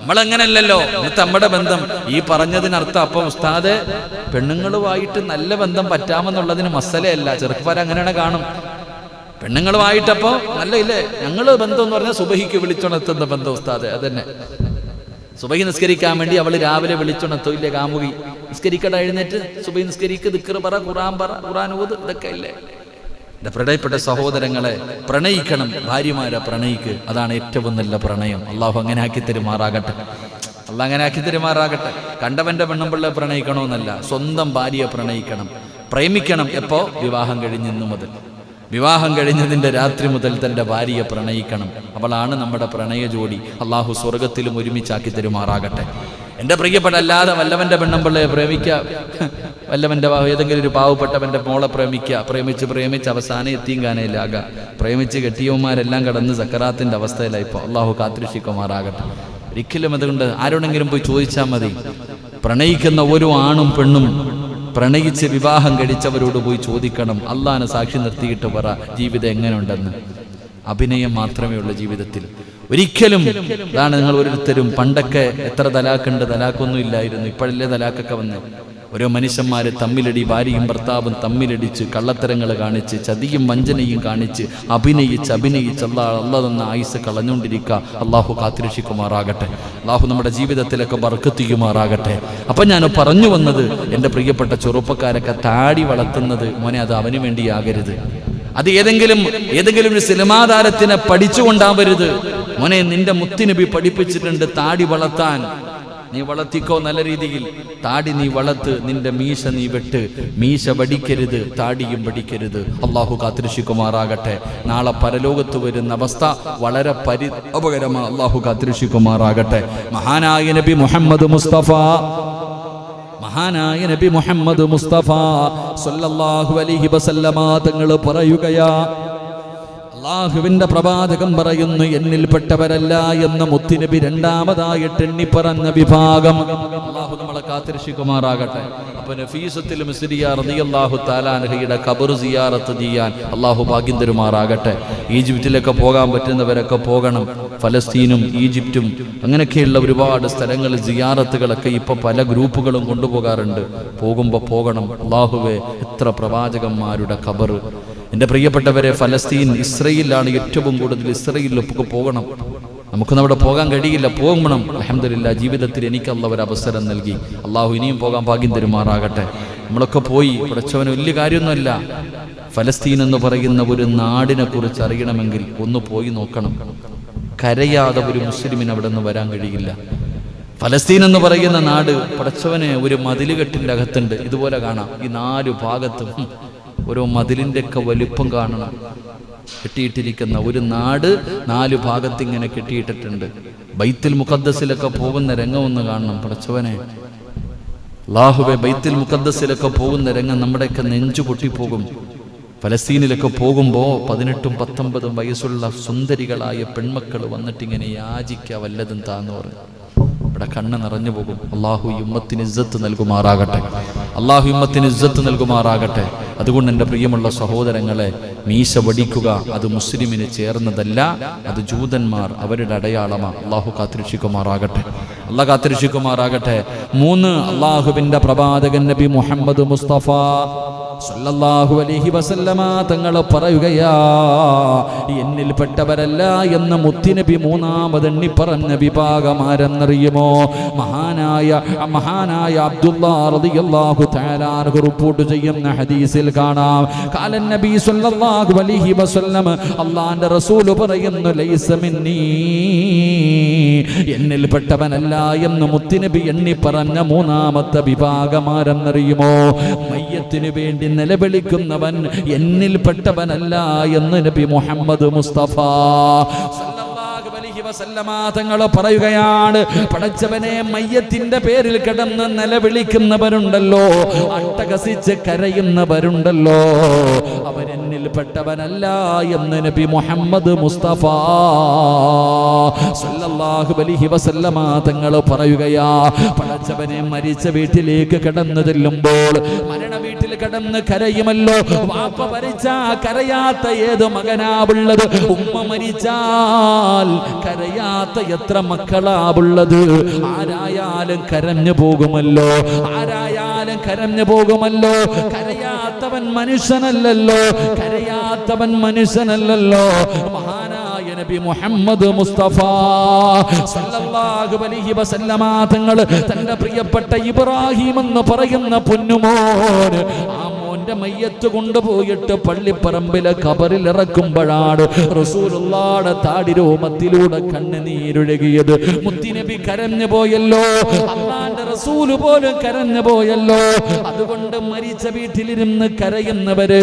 നമ്മളങ്ങനല്ലല്ലോ. നമ്മുടെ ബന്ധം ഈ പറഞ്ഞതിനർത്ഥം അപ്പം ഉസ്താദ് പെണ്ണുങ്ങളുമായിട്ട് നല്ല ബന്ധം പറ്റാമെന്നുള്ളതിന് മസലയല്ല. ചെറുപ്പക്കാർ അങ്ങനെയാണ് കാണും. പെണ്ണുങ്ങളുമായിട്ടപ്പോ നല്ല ഇല്ലേ, ഞങ്ങള് ബന്ധം എന്ന് പറഞ്ഞാൽ സുബഹിക്ക് വിളിച്ചുണർത്തുന്ന ബന്ധം ഉസ്താദ്. അതന്നെ, സുബഹി നിസ്കരിക്കാൻ വേണ്ടി അവള് രാവിലെ വിളിച്ചുണർത്തും ഇല്ലേ, കാമുകി. നിസ്കരിക്കട, എഴുന്നേറ്റ് സുബഹി നിസ്കരിക്ക്, ദിക്ർ പറ, ഖുർആൻ പറ, ഖുർആൻ ഓത്, ഇതൊക്കെ ഇല്ലേ. എൻ്റെ പ്രണയപ്പെട്ട സഹോദരങ്ങളെ, പ്രണയിക്കണം, ഭാര്യമാരെ പ്രണയിക്ക്. അതാണ് ഏറ്റവും നല്ല പ്രണയം. അള്ളാഹു അങ്ങനെ ആക്കി തരുമാറാകട്ടെ. അള്ളാഹ് അങ്ങനെ ആക്കി തരുമാറാകട്ടെ. കണ്ടവൻ്റെ പെണ്ണുമ്പിള്ള പ്രണയിക്കണമെന്നല്ല, സ്വന്തം ഭാര്യയെ പ്രണയിക്കണം, പ്രേമിക്കണം. എപ്പോ? വിവാഹം കഴിഞ്ഞെന്നു മുതൽ. വിവാഹം കഴിഞ്ഞതിൻ്റെ രാത്രി മുതൽ തൻ്റെ ഭാര്യയെ പ്രണയിക്കണം. അവളാണ് നമ്മുടെ പ്രണയ ജോഡി. അള്ളാഹു സ്വർഗത്തിലും ഒരുമിച്ചാക്കി തരുമാറാകട്ടെ. എൻ്റെ പ്രിയപ്പെട്ട, അല്ലാതെ വല്ലവൻ്റെ പെണ്ണുമ്പിള്ളയെ പ്രേമിക്കുക, വല്ലവൻ്റെ ഏതെങ്കിലും ഒരു പാവപ്പെട്ടവൻ്റെ മോളെ പ്രേമിച്ച് അവസാനം എത്തിയും കാനയിലാകാം. പ്രേമിച്ച് കെട്ടിയവന്മാരെല്ലാം കടന്ന് സക്കറാത്തിൻ്റെ അവസ്ഥയിലായി. ഇപ്പോൾ അള്ളാഹു കാത്തിരക്ഷിക്കുമാറാകട്ടെ. ഒരിക്കലും അതുകൊണ്ട് ആരോടെങ്കിലും പോയി ചോദിച്ചാൽ മതി. പ്രണയിക്കുന്ന ഓരോ ആണും പെണ്ണും പ്രണയിച്ച് വിവാഹം കഴിച്ചവരോട് പോയി ചോദിക്കണം. അള്ളാഹനെ സാക്ഷി നിർത്തിയിട്ട് പറ, ജീവിതം എങ്ങനെയുണ്ടെന്ന്. അഭിനയം മാത്രമേ ഉള്ളൂ ജീവിതത്തിൽ. ഒരിക്കലും അതാണ് നിങ്ങൾ ഓരോരുത്തരും. പണ്ടൊക്കെ എത്ര തലാക്കുണ്ട്, തലാക്കൊന്നും ഇല്ലായിരുന്നു. ഇപ്പോഴല്ലേ തലാക്കൊക്കെ വന്ന്. ഓരോ മനുഷ്യന്മാർ തമ്മിലടി, ഭാര്യയും ഭർത്താവും തമ്മിലടിച്ച് കള്ളത്തരങ്ങൾ കാണിച്ച് ചതിയും വഞ്ചനയും കാണിച്ച് അഭിനയിച്ച് അള്ളാഹ് തന്ന ആയുസ് കളഞ്ഞുകൊണ്ടിരിക്കുക. അള്ളാഹു കാത്തിരക്ഷിക്കുമാറാകട്ടെ. അള്ളാഹു നമ്മുടെ ജീവിതത്തിലൊക്കെ ബർക്കത്ത് ചെയ്യുമാറാകട്ടെ. അപ്പം ഞാൻ പറഞ്ഞു വന്നത്, എൻ്റെ പ്രിയപ്പെട്ട ചെറുപ്പക്കാരൊക്കെ താടി വളർത്തുന്നത് മോനെ, അത് അവന് വേണ്ടിയാകരുത്. അത് ഏതെങ്കിലും ഒരു സിനിമാ താരത്തിനെ പഠിച്ചുകൊണ്ടാവരുത് മോനെ. നിന്റെ മുത്തുനബി പഠിപ്പിച്ചിട്ടുണ്ട് താടി വളർത്താൻ. നീ വളർത്തിക്കോ നല്ല രീതിയിൽ. താടി നീ വളർത്ത്, നിന്റെ മീശ നീ വെട്ട്. മീശ വടിക്കരുത്, താടിയും വടിക്കരുത്. അള്ളാഹു കാത്തിരക്ഷിക്കുമാറാകട്ടെ. നാളെ പരലോകത്ത് വരുന്ന അവസ്ഥ വളരെ പരിതാപകരമാണ്. അള്ളാഹു കാത്തിരക്ഷിക്കുമാറാകട്ടെ. മഹാനായ നബി മുഹമ്മദ് മുസ്തഫ സല്ലല്ലാഹു അലൈഹി വസല്ലമ തങ്ങൾ പറയുകയാ, അല്ലാഹുവിന്റെ പ്രവാചകം പറയുന്നു, എന്നിൽപ്പെട്ടവരല്ല എന്ന മുത്തുനബി രണ്ടാമതായിട്ട് എണ്ണി പറഞ്ഞ വിഭാഗം. അല്ലാഹു നമ്മളെ കാത്തിരക്ഷിക്കുമാറാകട്ടെ. അപ്പോൾ നഫീസത്തുൽ മിസ്രിയ റളിയല്ലാഹു തആല അൻഹയുടെ ഖബർ സിയാറത്ത് ചെയ്യാൻ അല്ലാഹു ഭാഗ്യം തരുമാറാകട്ടെ. ഈജിപ്തിലൊക്കെ പോകാൻ പറ്റുന്നവരൊക്കെ പോകണം. ഫലസ്തീനും ഈജിപ്തും അങ്ങനെയൊക്കെയുള്ള ഒരുപാട് സ്ഥലങ്ങൾ സിയാറത്തുകളൊക്കെ ഇപ്പോൾ പല ഗ്രൂപ്പുകളും കൊണ്ടുപോകാറുണ്ട്. പോകുമ്പോൾ പോകണം. അല്ലാഹുവേ, എത്ര പ്രവാചകന്മാരുടെ ഖബർ. എൻ്റെ പ്രിയപ്പെട്ടവരെ, ഫലസ്തീൻ, ഇസ്രയേലാണ് ഏറ്റവും കൂടുതൽ. ഇസ്രയേലിലൊക്കെ പോകണം. നമുക്കൊന്നും അവിടെ പോകാൻ കഴിയില്ല, പോകണം. അൽഹംദുലില്ലാഹ്, ജീവിതത്തിൽ എനിക്ക് അല്ലാഹു ഒരു അവസരം നൽകി. അള്ളാഹു ഇനിയും പോകാൻ ഭാഗ്യം തരുമാറാകട്ടെ. നമ്മളൊക്കെ പോയി പഠിച്ചവന് വലിയ കാര്യമൊന്നുമല്ല. ഫലസ്തീൻ എന്ന് പറയുന്ന ഒരു നാടിനെ കുറിച്ച് അറിയണമെങ്കിൽ ഒന്ന് പോയി നോക്കണം. കരയാതെ ഒരു മുസ്ലിമിന് അവിടെ നിന്ന് വരാൻ കഴിയില്ല. ഫലസ്തീൻ എന്ന് പറയുന്ന നാട് പഠിച്ചവന് ഒരു മതിലുകെട്ടിൻ്റെ അകത്തുണ്ട്. ഇതുപോലെ കാണാം. ഈ 4 ഭാഗത്തും ഓരോ മതിലിൻ്റെയൊക്കെ വലിപ്പം കാണണം. കെട്ടിയിട്ടിരിക്കുന്ന ഒരു നാട് 4 ഭാഗത്ത് ഇങ്ങനെ കെട്ടിയിട്ടിട്ടുണ്ട്. ബൈത്തുൽ മുഖദ്ദസിലൊക്കെ പോകുന്ന രംഗം ഒന്ന് കാണണം. പഠിച്ചവനെ, അല്ലാഹുവേ, ബൈത്തുൽ മുഖദ്ദസിലൊക്കെ പോകുന്ന രംഗം നമ്മുടെയൊക്കെ നെഞ്ചു പൊട്ടിപ്പോകും. ഫലസ്തീനിലൊക്കെ പോകുമ്പോൾ 18ഉം 19ഉം വയസ്സുള്ള സുന്ദരികളായ പെൺമക്കൾ വന്നിട്ടിങ്ങനെ യാചിക്കുക, വല്ലതും താന്ന് പറഞ്ഞു. ഇവിടെ കണ്ണ് നിറഞ്ഞു പോകും. അള്ളാഹു ഉമ്മത്തിന് ഇസ്സത്ത് നൽകുമാറാകട്ടെ. അള്ളാഹു ഉമ്മത്തിന് ഇസ്സത്ത് നൽകുമാറാകട്ടെ. അതുകൊണ്ട് എൻ്റെ പ്രിയമുള്ള സഹോദരങ്ങളെ, മീശ വടിക്കുക അത് മുസ്ലിമിന് ചേർന്നതല്ല, അത് ജൂതന്മാർ, അവരുടെ അടയാളമാണ്. അള്ളാഹു കാത്തിരക്ഷിക്കുമാറാകട്ടെ. അള്ളാഹ് കാത്തിരക്ഷിക്കുമാറാകട്ടെ. 3, അള്ളാഹുവിൻ്റെ പ്രവാചകൻ നബി മുഹമ്മദ് മുസ്തഫ സല്ലല്ലാഹു അലൈഹി വസല്ലമ തങ്ങൾ പറയുകയാ, എന്നിൽപ്പെട്ടവരല്ല എന്ന മുത്തുനബി മൂന്നാമതെണ്ണി പറഞ്ഞ വിഭാഗമാരെന്നറിയുമോ? മഹാനായ അബ്ദുല്ലാഹ് റളിയല്ലാഹു തആല അൻഹു റിപ്പോർട്ട് ചെയ്യുന്ന ഹദീസിൽ കാണാം, ഖാല നബി സല്ലല്ലാഹു അലൈഹി വസല്ലം, അല്ലാഹുവിന്റെ റസൂൽ പറയുന്നു, ലൈസ മിന്നീ, എന്നിൽപ്പെട്ടവനല്ല എന്ന് മുത്തുനബി എണ്ണി പറഞ്ഞ മൂന്നാമത്തെ വിഭാഗമാരെന്നറിയുമോ? മയ്യത്തിനു വേണ്ടി നിലവിളിക്കുന്നവൻ എന്നിൽപ്പെട്ടവനല്ല എന്ന് നബി മുഹമ്മദ് മുസ്തഫ സല്ലല്ലാഹു അലൈഹി വസല്ലമ തങ്ങൾ പറയുകയാണ്. പടച്ചവനെ, മയ്യത്തിന്റെ പേരിൽ കിടന്ന് നിലവിളിക്കുന്നവരുണ്ടല്ലോ, അട്ടഹസിച്ച് കരയുന്നവരുണ്ടല്ലോ, അവരെന്നിൽപ്പെട്ടവനല്ല എന്ന് നബി മുഹമ്മദ് മുസ്തഫ സല്ലല്ലാഹു അലൈഹി വസല്ലമ തങ്ങൾ പറയുകയാ. പടച്ചവനെ, മരിച്ച വീട്ടിലേക്ക് കടന്നു ചെല്ലുമ്പോൾ, മരണ വീട്ടിൽ കടന്ന് കരയുമല്ലോ. വാപ്പ മരിച്ചാ കരയാത്ത ഏത് മകനാവുള്ളത്? ഉമ്മ മരിച്ചാൽ കരയാത്ത എത്ര മക്കളാവുള്ളത്? ആരായാലും കരഞ്ഞു പോകുമല്ലോ, ആരായാലും കരഞ്ഞു പോകുമല്ലോ. കരയാത്തവൻ മനുഷ്യനല്ലല്ലോ, കരയാത്തവൻ മനുഷ്യനല്ലല്ലോ. മഹാനായ നബി മുഹമ്മദ് മുസ്തഫ സല്ലല്ലാഹു അലൈഹി വസല്ലമ തങ്ങൾ തന്റെ പ്രിയപ്പെട്ട ഇബ്രാഹിം എന്ന് പറയുന്ന പൊന്നുമോൻ, ആ മോന്റെ അവന്റെ മയ്യത്ത് കൊണ്ടുപോയിട്ട് പള്ളിപ്പറമ്പിലെ ഖബറിൽ ഇറക്കുമ്പോഴാണ് റസൂലുള്ളാഹിയുടെ താടി രോമത്തിലൂടെ കണ്ണുനീരൊഴുകിയത്. മുത്തുനബി കരഞ്ഞു പോയല്ലോ, അല്ലാഹുവിന്റെ റസൂല് പോലും കരഞ്ഞു പോയല്ലോ. അതുകൊണ്ട് മരിച്ച വീട്ടിലിരുന്ന് കരയുന്നവര്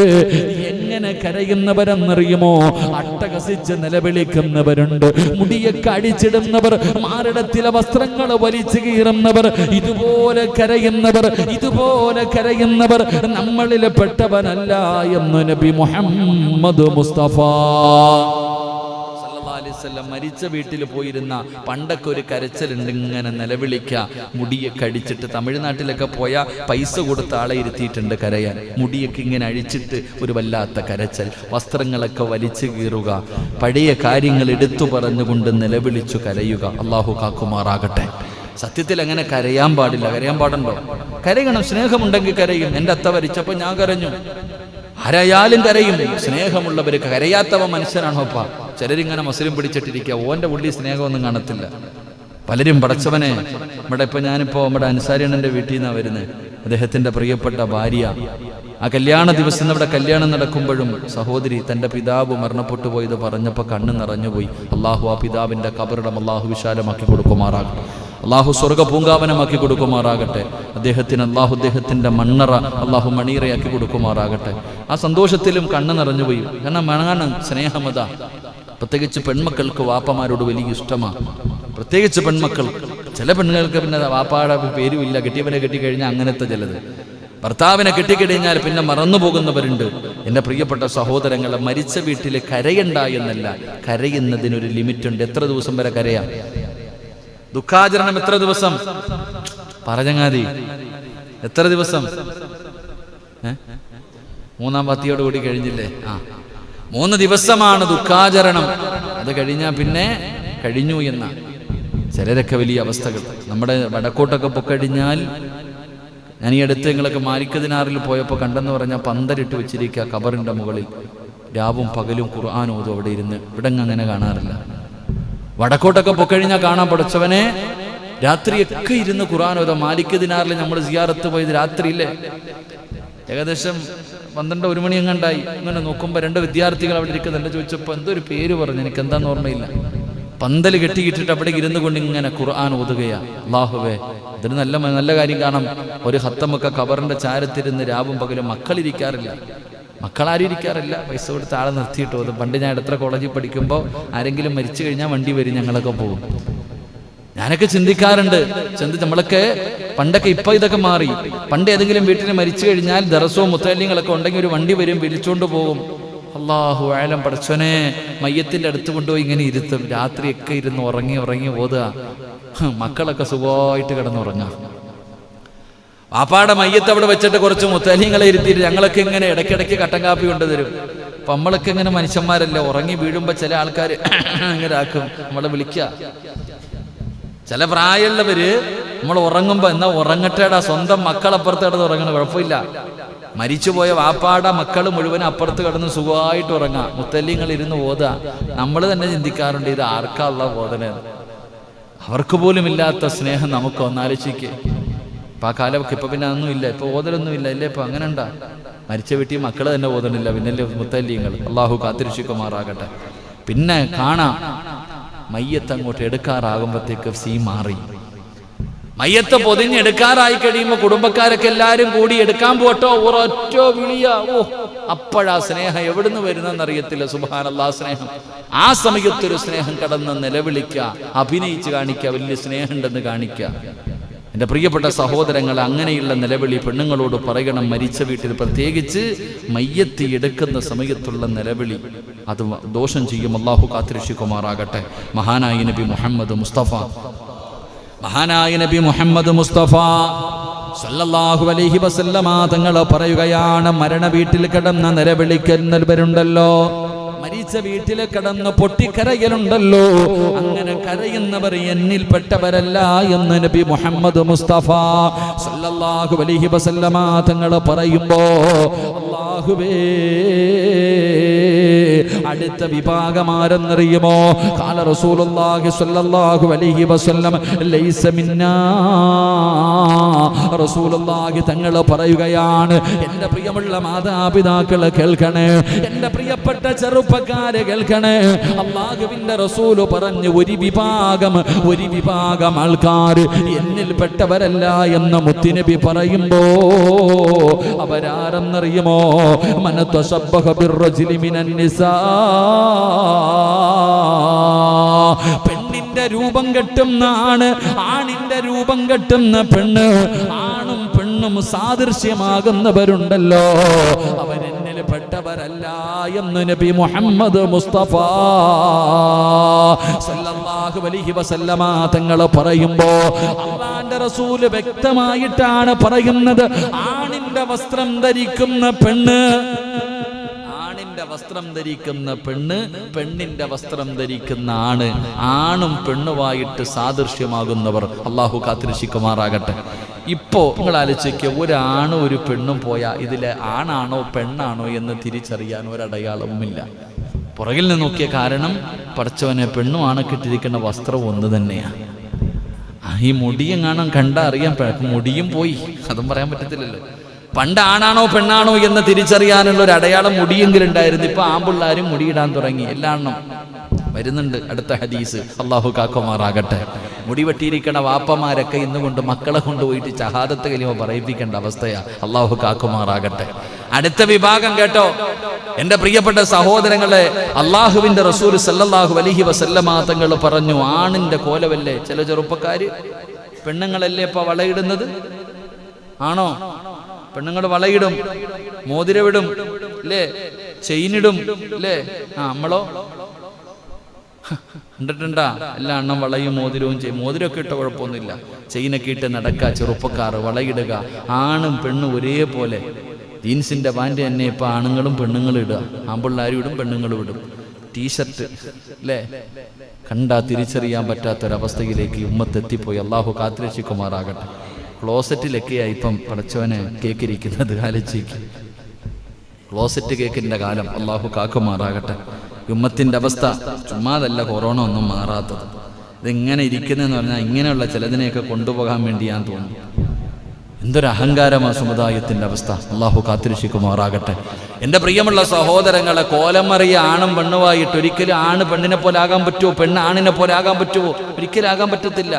എങ്ങനെ കരയുന്നവരെന്നറിയുമോ? അട്ടഹസിച്ച് നിലവിളിക്കുന്നവരുണ്ട്, മുടിയൊക്കെ അടിച്ചിടുന്നവർ, മാറിടത്തിലെ വസ്ത്രങ്ങൾ വലിച്ചു കീറുന്നവർ, ഇതുപോലെ കരയുന്നവർ നമ്മളിൽ പെട്ടവനല്ല എന്ന് നബി മുഹമ്മദ് മുസ്തഫ മരിച്ച വീട്ടിൽ പോയിരുന്ന പണ്ടൊക്കെ ഒരു കരച്ചിലുണ്ട്, ഇങ്ങനെ നിലവിളിക്കുക, മുടിയൊക്കെ അടിച്ചിട്ട്. തമിഴ്നാട്ടിലൊക്കെ പോയാൽ പൈസ കൊടുത്ത ആളെ ഇരുത്തിയിട്ടുണ്ട് കരയാൻ. മുടിയൊക്കെ ഇങ്ങനെ അഴിച്ചിട്ട് ഒരു വല്ലാത്ത കരച്ചൽ, വസ്ത്രങ്ങളൊക്കെ വലിച്ചു കീറുക, പഴയ കാര്യങ്ങൾ എടുത്തു പറഞ്ഞുകൊണ്ട് നിലവിളിച്ചു കരയുക. അള്ളാഹു കാക്കുമാറാകട്ടെ. സത്യത്തിൽ അങ്ങനെ കരയാൻ പാടില്ല. കരയാൻ പാടുണ്ടോ? കരയണം. സ്നേഹമുണ്ടെങ്കിൽ കരയും. എൻ്റെ അത്ത വരിച്ചപ്പോൾ ഞാൻ കരഞ്ഞു. ആരായാലും കരയും. സ്നേഹമുള്ളവർ. കരയാത്തവ മനുഷ്യനാണോപ്പാ? ചിലരിങ്ങനെ മുസ്ലിം പിടിച്ചിട്ടിരിക്കുക, ഓൻ്റെ ഉള്ളിൽ സ്നേഹമൊന്നും കാണത്തില്ല. പലരും പടച്ചവനെ, ഞാനിപ്പോൾ നമ്മുടെ അൻസാരിയണ്ണൻ്റെ വീട്ടിൽ നിന്നാണ് വരുന്നത്. അദ്ദേഹത്തിൻ്റെ പ്രിയപ്പെട്ട ഭാര്യ, ആ കല്യാണ ദിവസം ഇവിടെ കല്യാണം നടക്കുമ്പോഴും സഹോദരി തൻ്റെ പിതാവ് മരണപ്പെട്ടു പോയത് പറഞ്ഞപ്പോൾ കണ്ണ് നിറഞ്ഞുപോയി. അള്ളാഹു ആ പിതാവിൻ്റെ ഖബറിടം അള്ളാഹു വിശാലമാക്കി കൊടുക്കുമാറാകട്ടെ. അള്ളാഹു സ്വർഗ പൂങ്കാവനമാക്കി കൊടുക്കുമാറാകട്ടെ. അദ്ദേഹത്തിൻ്റെ മണ്ണറ അള്ളാഹു മണീറയാക്കി കൊടുക്കുമാറാകട്ടെ. ആ സന്തോഷത്തിലും കണ്ണ് നിറഞ്ഞുപോയി. കാരണം സ്നേഹമത. പ്രത്യേകിച്ച് പെൺമക്കൾക്ക് വാപ്പമാരോട് വലിയ ഇഷ്ടമാണ്. പ്രത്യേകിച്ച് പെൺമക്കൾ. ചില പെണ്ണുങ്ങൾക്ക് പിന്നെ വാപ്പാടെ പേരുമില്ല, കെട്ടിയവനെ കെട്ടിക്കഴിഞ്ഞാൽ അങ്ങനത്തെ ചിലത്. ഭർത്താവിനെ കെട്ടിക്കഴിഞ്ഞാൽ പിന്നെ മറന്നു പോകുന്നവരുണ്ട്. എൻ്റെ പ്രിയപ്പെട്ട സഹോദരങ്ങളെ, മരിച്ച വീട്ടിൽ കരയണ്ട എന്നല്ല, കരയുന്നതിനൊരു ലിമിറ്റുണ്ട്. എത്ര ദിവസം വരെ കരയാം? ദുഃഖാചരണം എത്ര ദിവസം? പറഞ്ഞങ്ങാതി എത്ര ദിവസം? 3-ാം പത്തിയോട് കൂടി കഴിഞ്ഞില്ലേ? 3 ദിവസമാണ് ദുഃഖാചരണം. അത് കഴിഞ്ഞാൽ പിന്നെ കഴിഞ്ഞു എന്ന ചിലരൊക്കെ വലിയ അവസ്ഥകൾ. നമ്മുടെ വടക്കോട്ടൊക്കെ പൊക്കഴിഞ്ഞാൽ, ഞാൻ ഈ അടുത്ത് നിങ്ങളൊക്കെ മാലിക്കദിനാറിൽ പോയപ്പോൾ കണ്ടെന്ന് പറഞ്ഞാൽ പന്തലിട്ട് വെച്ചിരിക്കുക ഖബറിൻ്റെ മുകളിൽ. രാവും പകലും ഖുർആൻ ഓതും അവിടെ ഇരുന്ന്. ഇവിടെ അങ്ങനെ കാണാറില്ല. വടക്കോട്ടൊക്കെ പൊക്കഴിഞ്ഞാൽ കാണാൻ പഠിച്ചവനെ രാത്രിയൊക്കെ ഇരുന്ന് ഖുർആൻ ഓതും. മാലിക്കദിനാറിൽ നമ്മൾ സിയാറത്ത് പോയത് രാത്രിയില്ലേ, ഏകദേശം 12-1 മണി എങ്ങാണ്ടായി. ഇങ്ങനെ നോക്കുമ്പോൾ 2 വിദ്യാർത്ഥികൾ അവിടെ ഇരിക്കുന്നുണ്ട്. ചോദിച്ചപ്പോൾ എന്തൊരു പേര് പറഞ്ഞു, എനിക്ക് എന്താന്ന് ഓർമ്മയില്ല. പന്തൽ കെട്ടിയിട്ടിട്ട് അവിടെ ഇരുന്നു കൊണ്ട് ഇങ്ങനെ ഖുർആൻ ഓതുകയാ. അല്ലാഹുവേ, ഇതൊരു നല്ല കാര്യം. കാണാം, ഒരു ഹത്തമൊക്കെ ഖബറിന്റെ ചാരത്തിരുന്ന് രാവും പകലും. മക്കളിരിക്കാറില്ല, മക്കളാരും ഇരിക്കാറില്ല. പൈസ കൊടുത്ത് ആളെ നിർത്തിയിട്ട് ഓതും. പണ്ട് ഞാൻ എത്ര കോളേജിൽ പഠിക്കുമ്പോൾ ആരെങ്കിലും മരിച്ചു കഴിഞ്ഞാൽ വണ്ടി വരും, ഞങ്ങളൊക്കെ പോകും. ഞാനൊക്കെ ചിന്തിക്കാറുണ്ട്. നമ്മളൊക്കെ പണ്ടൊക്കെ, ഇപ്പൊ ഇതൊക്കെ മാറി. പണ്ട് ഏതെങ്കിലും വീട്ടിൽ മരിച്ചു കഴിഞ്ഞാൽ ദറസോ മുത്തല്യങ്ങളൊക്കെ ഉണ്ടെങ്കിൽ ഒരു വണ്ടി വരും, വിളിച്ചോണ്ട് പോകും. അല്ലാഹു ആലം, പടച്ചോനെ, മയ്യത്തിന്റെ അടുത്ത് കൊണ്ടുപോയി ഇങ്ങനെ ഇരുത്തും. രാത്രിയൊക്കെ ഇരുന്ന് ഉറങ്ങി ഓതുക. മക്കളൊക്കെ സുഖമായിട്ട് കിടന്നുറങ്ങാം. വാപ്പാടെ മയ്യത്ത് അവിടെ വെച്ചിട്ട് കുറച്ച് മുത്തല്യങ്ങളെ ഇരുത്തിയിട്ട് ഞങ്ങളൊക്കെ ഇങ്ങനെ ഇടയ്ക്കിടയ്ക്ക് കട്ടൻ കാപ്പി കൊണ്ടുതരും. അപ്പം നമ്മളൊക്കെ ഇങ്ങനെ മനുഷ്യന്മാരല്ലേ, ഉറങ്ങി വീഴുമ്പോൾ ചില ആൾക്കാർ ഇങ്ങനെ ആക്കും, നമ്മളെ വിളിക്കുക. ചില പ്രായമുള്ളവര് നമ്മൾ ഉറങ്ങുമ്പോൾ എന്നാ ഉറങ്ങട്ടേടാ, സ്വന്തം മക്കളപ്പുറത്ത് കിടന്ന് ഉറങ്ങണം, കുഴപ്പമില്ല. മരിച്ചുപോയ വാപ്പാടെ മക്കൾ മുഴുവൻ അപ്പുറത്ത് കിടന്ന് സുഖമായിട്ട് ഉറങ്ങാം. മുത്തല്യങ്ങൾ ഇരുന്ന് ഓതുക. നമ്മൾ തന്നെ ചിന്തിക്കാറുണ്ട്, ഇത് ആർക്കാള്ള ബോധന? അവർക്ക് പോലും ഇല്ലാത്ത സ്നേഹം നമുക്ക് ഒന്നാലോചിക്കേ. ഇപ്പം ആ കാലമൊക്കെ ഇപ്പം പിന്നെ ഒന്നും ഇല്ല, ഇപ്പം ഓതലൊന്നും ഇല്ല, ഇല്ലേ? ഇപ്പം അങ്ങനെ ഉണ്ടാ? മരിച്ച വീട്ടിൽ മക്കൾ തന്നെ ഓതണില്ല, പിന്നല്ലേ മുത്തല്യങ്ങൾ. അള്ളാഹു കാത്തിരക്ഷിക്കുമാറാകട്ടെ. പിന്നെ കാണാം, മയ്യത്ത് അങ്ങോട്ട് എടുക്കാറാകുമ്പോഴത്തേക്ക് സീ മാറി. മയ്യത്ത് പൊതിഞ്ഞെടുക്കാറായി കഴിയുമ്പോൾ കുടുംബക്കാരൊക്കെ എല്ലാവരും കൂടി എടുക്കാൻ പോട്ടോ, ഒരൊറ്റ വിളിയാ. അപ്പോഴാ സ്നേഹം എവിടുന്ന് വരുന്നെന്നറിയത്തില്ല. സുബ്ഹാനല്ലാഹ്, സ്നേഹം. ആ സമയത്തൊരു സ്നേഹം കടന്ന് നിലവിളിക്കുക, അഭിനയിച്ച് കാണിക്കുക, വലിയ സ്നേഹമുണ്ടെന്ന് കാണിക്കുക. എൻ്റെ പ്രിയപ്പെട്ട സഹോദരങ്ങൾ, അങ്ങനെയുള്ള നിലവിളി പെണ്ണുങ്ങളോട് പറയണം. മരിച്ച വീട്ടിൽ പ്രത്യേകിച്ച് മയ്യത്ത് എടുക്കുന്ന സമയത്തുള്ള നിലവിളി അത് ദോഷം ചെയ്യും. അല്ലാഹു കാത്തിരക്ഷിക്കുമാറാകട്ടെ. മഹാനായ നബി മുഹമ്മദ് മുസ്തഫ സല്ലല്ലാഹു അലൈഹി വസല്ലമ തങ്ങൾ പറയുകയാണ്, മരണ വീട്ടിൽ കിടന്ന നിലവിളിക്കുന്നവരുണ്ടല്ലോ, മരിച്ച വീട്ടിൽ കിടന്ന് പൊട്ടിക്കരയലുണ്ടല്ലോ, അങ്ങനെ കരയുന്നവർ എന്നിൽപ്പെട്ടവരല്ല എന്ന് നബി മുഹമ്മദ് മുസ്തഫ സല്ലല്ലാഹു അലൈഹി വസല്ലമ തങ്ങൾ പറയുമ്പോ, അല്ലാഹുവേ, അടുത്ത വിഭാഗമാരെന്നറിയുമോ? ഖാല റസൂലുള്ളാഹി സ്വല്ലല്ലാഹു അലൈഹി വസല്ലം ലൈസ മിന്നാ. റസൂലുള്ളാഹി തങ്ങൾ പറയുകയാണ്, എൻ്റെ പ്രിയമുള്ള മാതാപിതാക്കളെ കേൾക്കണേ, എൻ്റെ പ്രിയപ്പെട്ട ചെറുപ്പക്കാരെ കേൾക്കണേ. അല്ലാഹുവിൻ്റെ റസൂൽ പറഞ്ഞു, ഒരു വിഭാഗം ആൾക്കാർ എന്നിൽപ്പെട്ടവരല്ല എന്ന് മുത്തുനബി പറയുമ്പോ അവരാരെന്നറിയുമോ? മൻ തശബ്ബഹ ബിർറജുലി മിനൻ നിസാ. പെണ്ണിന്റെ രൂപം കെട്ടുന്ന ആണ്, ആണിന്റെ രൂപം കെട്ടുന്ന പെണ്ണ്, ആണും പെണ്ണും സാദൃശ്യമാകുന്നവരുണ്ടല്ലോ, അവരെന്നിൽ പെട്ടവരല്ല എന്ന് നബി മുഹമ്മദ് മുസ്തഫ സല്ലല്ലാഹു അലൈഹി വസല്ലമ തങ്ങൾ പറയുമ്പോ അല്ലാഹുവിന്റെ റസൂൽ വ്യക്തമായിട്ടാണ് പറയുന്നത്, ആണിന്റെ വസ്ത്രം ധരിക്കുന്ന പെണ്ണ്, വസ്ത്രം ധരിക്കുന്ന പെണ്ണ്, പെണ്ണിന്റെ വസ്ത്രം ധരിക്കുന്ന ആണ്, ആണും പെണ്ണുമായിട്ട് സാദൃശ്യമാകുന്നവർ. അള്ളാഹു കാത്തിരക്ഷിക്കുമാറാകട്ടെ. ഇപ്പോ നിങ്ങൾ ആലോചിക്കുക, ഒരാണും ഒരു പെണ്ണും പോയാൽ ഇതിലെ ആണാണോ പെണ്ണാണോ എന്ന് തിരിച്ചറിയാൻ ഒരടയാളവുമില്ല. പുറകിൽ നിന്ന് നോക്കിയ കാരണം പടച്ചവനെ പെണ്ണും ആണൊക്കെ ഇട്ടിരിക്കുന്ന വസ്ത്രം ഒന്ന് തന്നെയാണ്. ഈ മുടിയും കാണാൻ കണ്ടാ അറിയാൻ, മുടിയും പോയി, അതും പറയാൻ പറ്റത്തില്ലല്ലോ. പണ്ട് ആണാണോ പെണ്ണാണോ എന്ന് തിരിച്ചറിയാനുള്ള ഒരു അടയാളം മുടിയെങ്കിലും ഉണ്ടായിരുന്നു. ഇപ്പൊ ആമ്പിള്ളാരും മുടിയിടാൻ തുടങ്ങി. എല്ലാം വരുന്നുണ്ട് അടുത്ത ഹദീസ്. അള്ളാഹു കാക്കുമാറാകട്ടെ. മുടി വെട്ടിയിരിക്കണ വാപ്പമാരൊക്കെ ഇന്നുകൊണ്ട് മക്കളെ കൊണ്ടുപോയിട്ട് ഷഹാദത്ത് കലിമ പറയിപ്പിക്കേണ്ട അവസ്ഥയാ. അള്ളാഹു കാക്കുമാറാകട്ടെ. അടുത്ത വിഭാഗം കേട്ടോ എന്റെ പ്രിയപ്പെട്ട സഹോദരങ്ങളെ, അള്ളാഹുവിന്റെ റസൂൽ സല്ലല്ലാഹു അലൈഹി വസല്ലമ തങ്ങൾ പറഞ്ഞു, ആണിന്റെ കോലവല്ലേ ചില ചെറുപ്പക്കാര്, പെണ്ണുങ്ങളല്ലേ ഇപ്പൊ വളയിടുന്നത്? ആണോ? പെണ്ണുങ്ങൾ വളയിടും, മോതിരവിടും, അല്ലേ, ചെയിനിടും, അല്ലേ? നമ്മളോ കണ്ടിട്ടുണ്ടാ? എല്ലാ എണ്ണം വളയും മോതിരവും മോതിരമൊക്കെ ഇട്ട കുഴപ്പമൊന്നുമില്ല, ചെയിനൊക്കെ ഇട്ട് നടക്കുക ചെറുപ്പക്കാർ, വളയിടുക. ആണും പെണ്ണും ഒരേപോലെ ജീൻസിന്റെ പാൻറ് തന്നെ ഇപ്പൊ ആണുങ്ങളും പെണ്ണുങ്ങളും ഇടുക. ആമ്പിള്ളാരും ഇടും, പെണ്ണുങ്ങളും ഇടും. ടീഷർട്ട്, അല്ലേ, കണ്ടാ തിരിച്ചറിയാൻ പറ്റാത്തൊരവസ്ഥയിലേക്ക് ഉമ്മത്തെത്തിപ്പോയി. അള്ളാഹു കാത്തിരക്ഷിക്കുമാറാകട്ടെ. ക്ലോസറ്റിലൊക്കെയായി ഇപ്പം പടച്ചവനെ കേക്കിരിക്കുന്നത്. ആലോചിക്ക്, ക്ലോസറ്റ് കേക്കിന്റെ കാലം. അള്ളാഹു കാക്കുമാറാകട്ടെ. ഉമ്മത്തിന്റെ അവസ്ഥ ചുമ്മാതല്ല കൊറോണ ഒന്നും മാറാത്തത്. ഇതെങ്ങനെ ഇരിക്കുന്നതെന്ന് പറഞ്ഞാൽ ഇങ്ങനെയുള്ള ചിലതിനെയൊക്കെ കൊണ്ടുപോകാൻ വേണ്ടി ഞാൻ തോന്നുന്നു. എന്തൊരു അഹങ്കാരമാ സമുദായത്തിന്റെ അവസ്ഥ. അള്ളാഹു കാത്തിരക്ഷിക്കുമാറാകട്ടെ. എൻ്റെ പ്രിയമുള്ള സഹോദരങ്ങളെ, കോലമറിയ ആണും പെണ്ണുമായിട്ട് ഒരിക്കലും ആണ് പെണ്ണിനെ പോലെ ആകാൻ പറ്റുമോ? പെണ്ണ് ആണിനെ പോലെ ആകാൻ പറ്റുമോ? ഒരിക്കലും ആകാൻ പറ്റത്തില്ല.